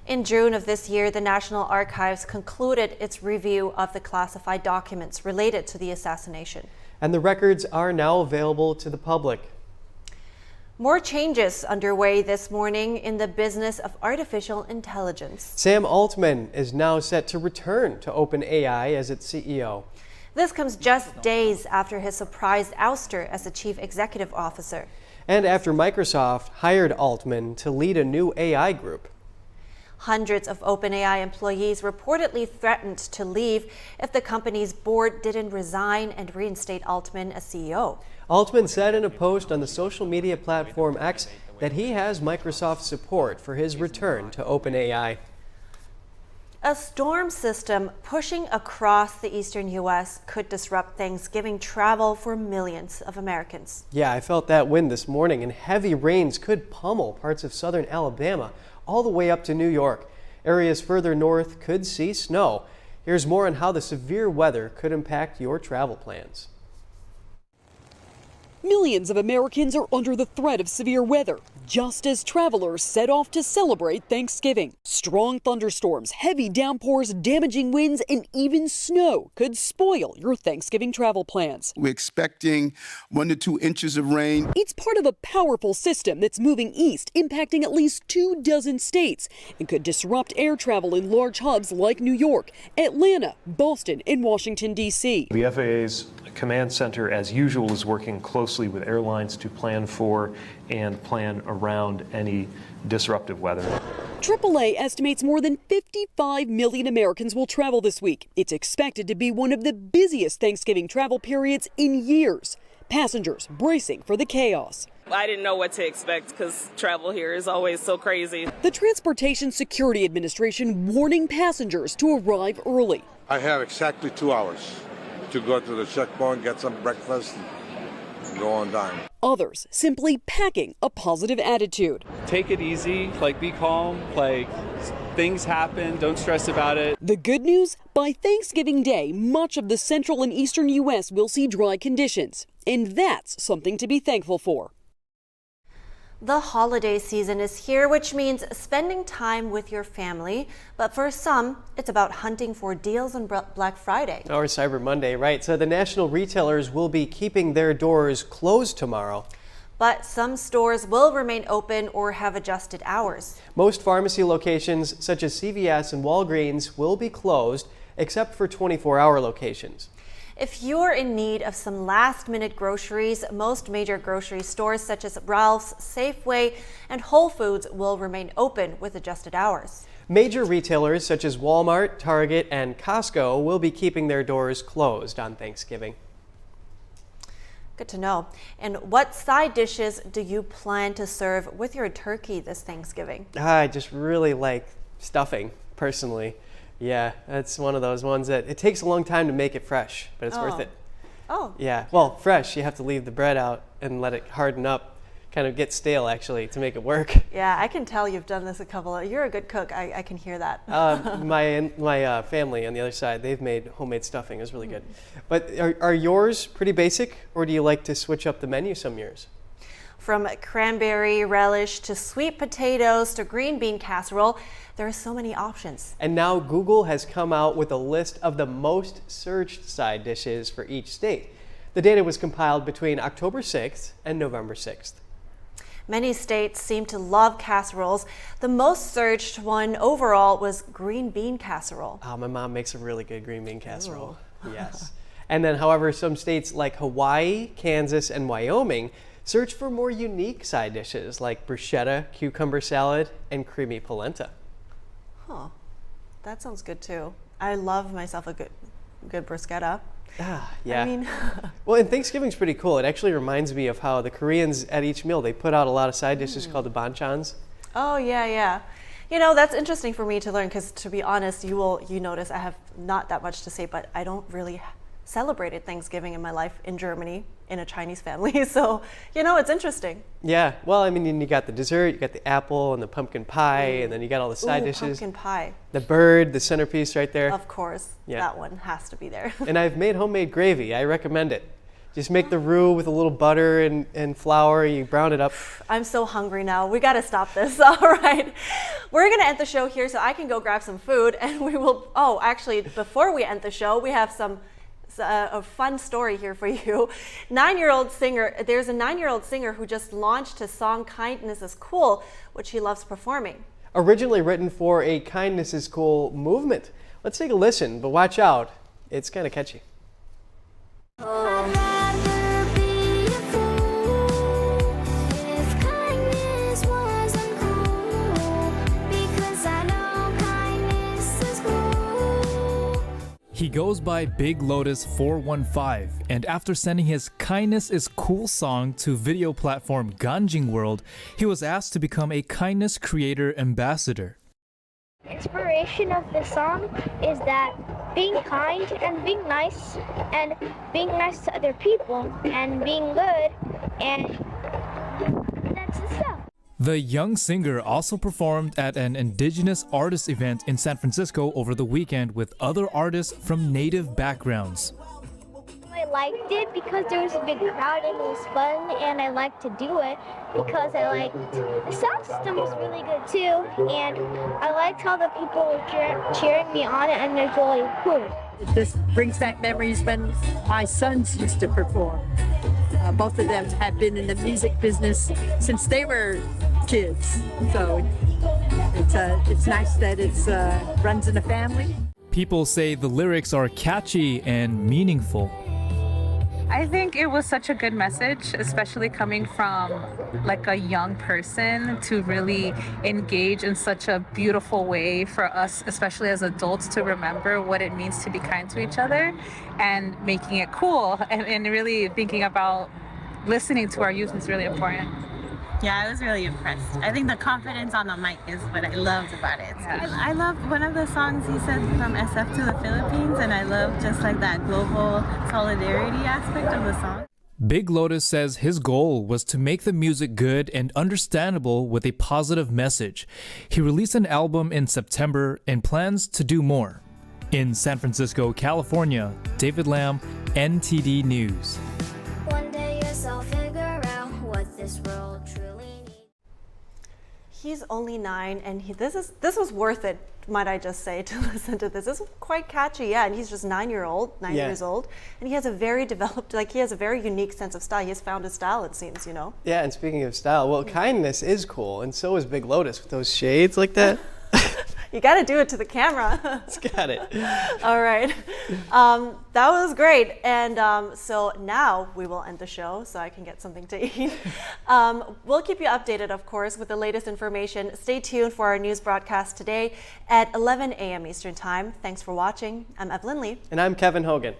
In June of this year, the National Archives concluded its review of the classified documents related to the assassination. And the records are now available to the public. More changes underway this morning in the business of artificial intelligence. Sam Altman is now set to return to OpenAI as its CEO. This comes just days after his surprise ouster as the chief executive officer. And after Microsoft hired Altman to lead a new AI group. Hundreds of OpenAI employees reportedly threatened to leave if the company's board didn't resign and reinstate Altman as CEO. Altman said in a post on the social media platform X that he has Microsoft's support for his return to OpenAI. A storm system pushing across the eastern U.S. could disrupt Thanksgiving travel for millions of Americans. Yeah, I felt that wind this morning, and heavy rains could pummel parts of southern Alabama all the way up to New York. Areas further north could see snow. Here's more on how the severe weather could impact your travel plans. Millions of Americans are under the threat of severe weather, just as travelers set off to celebrate Thanksgiving. Strong thunderstorms, heavy downpours, damaging winds, and even snow could spoil your Thanksgiving travel plans. We're expecting 1 to 2 inches of rain. It's part of a powerful system that's moving east, impacting at least 24 states, and could disrupt air travel in large hubs like New York, Atlanta, Boston, and Washington, D.C. The FAA's command center, as usual, is working closely with airlines to plan for and plan around any disruptive weather. AAA estimates more than 55 million Americans will travel this week. It's expected to be one of the busiest Thanksgiving travel periods in years. Passengers bracing for the chaos. I didn't know what to expect because travel here is always so crazy. The Transportation Security Administration warning passengers to arrive early. I have exactly 2 hours to go to the checkpoint, get some breakfast, and go on time. Others simply packing a positive attitude. Take it easy, be calm, things happen, don't stress about it. The good news, by Thanksgiving Day, much of the central and eastern U.S. will see dry conditions, and that's something to be thankful for. The holiday season is here, which means spending time with your family. But for some, it's about hunting for deals on Black Friday. Or Cyber Monday, right. So the national retailers will be keeping their doors closed tomorrow. But some stores will remain open or have adjusted hours. Most pharmacy locations, such as CVS and Walgreens, will be closed, except for 24-hour locations. If you're in need of some last-minute groceries, most major grocery stores such as Ralph's, Safeway, and Whole Foods will remain open with adjusted hours. Major retailers such as Walmart, Target, and Costco will be keeping their doors closed on Thanksgiving. Good to know. And what side dishes do you plan to serve with your turkey this Thanksgiving? I just really like stuffing, personally. Yeah, that's one of those ones that it takes a long time to make it fresh, but it's worth it. Oh. Yeah, well, fresh, you have to leave the bread out and let it harden up, kind of get stale actually to make it work. Yeah, I can tell you've done this you're a good cook. I can hear that. My family on the other side, they've made homemade stuffing. It was really good. But are yours pretty basic, or do you like to switch up the menu some years? From cranberry relish to sweet potatoes to green bean casserole, there are so many options. And now Google has come out with a list of the most searched side dishes for each state. The data was compiled between October 6th and November 6th. Many states seem to love casseroles. The most searched one overall was green bean casserole. Oh, my mom makes a really good green bean casserole. Yes. And then, however, some states like Hawaii, Kansas, and Wyoming search for more unique side dishes like bruschetta, cucumber salad, and creamy polenta. Huh. That sounds good too. I love myself a good bruschetta. Ah, yeah. I mean, well, and Thanksgiving's pretty cool. It actually reminds me of how the Koreans at each meal, they put out a lot of side dishes called the banchans. oh yeah, yeah. You know, that's interesting for me to learn because, to be honest, you notice I have not that much to say, but I don't really celebrated Thanksgiving in my life in Germany in a Chinese family. So, you know, it's interesting. Yeah, well, I mean, you got the dessert, you got the apple and the pumpkin pie, and then you got all the side dishes. Pumpkin pie. The bird, the centerpiece right there. Of course, Yeah. that one has to be there. And I've made homemade gravy. I recommend it. Just make the roux with a little butter and flour. You brown it up. I'm so hungry now. We got to stop this. All right. We're going to end the show here so I can go grab some food, and we will. Oh, actually, before we end the show, we have a fun story here for you. There's a 9-year-old singer who just launched his song Kindness is Cool, which he loves performing. Originally written for a Kindness is Cool movement. Let's take a listen, but watch out. It's kind of catchy. He goes by Big Lotus 415, and after sending his Kindness is Cool song to video platform Ganjing World, he was asked to become a kindness creator ambassador. Inspiration of this song is that being kind and being nice to other people and being good, and that's the stuff. The young singer also performed at an Indigenous artist event in San Francisco over the weekend with other artists from Native backgrounds. I liked it because there was a big crowd and it was fun, and I liked to do it because I liked the sound system was really good too, and I liked how the people were cheering me on it, and it was really cool. This brings back memories when my sons used to perform. Both of them have been in the music business since they were kids, so it's nice that it runs in the family. People say the lyrics are catchy and meaningful. I think it was such a good message, especially coming from like a young person, to really engage in such a beautiful way for us, especially as adults, to remember what it means to be kind to each other and making it cool, and really thinking about listening to our youth is really important. Yeah, I was really impressed. I think the confidence on the mic is what I loved about it. I love one of the songs he said from SF to the Philippines, and I love just like that global solidarity aspect of the song. Big Lotus says his goal was to make the music good and understandable with a positive message. He released an album in September and plans to do more. In San Francisco, California, David Lamb, NTD News. One day yes, I'll figure out what this world truly needs. He's only 9, and this was worth it, might I just say, to listen to this. This is quite catchy, yeah, and he's just 9 years old, and he has a very developed, he has a very unique sense of style. He has found his style, it seems, you know? Yeah, and speaking of style, well, Kindness is cool, and so is Big Lotus with those shades like that. You got to do it to the camera. It's got it. All right. That was great. And so now we will end the show so I can get something to eat. We'll keep you updated, of course, with the latest information. Stay tuned for our news broadcast today at 11 a.m. Eastern Time. Thanks for watching. I'm Evelyn Lee. And I'm Kevin Hogan.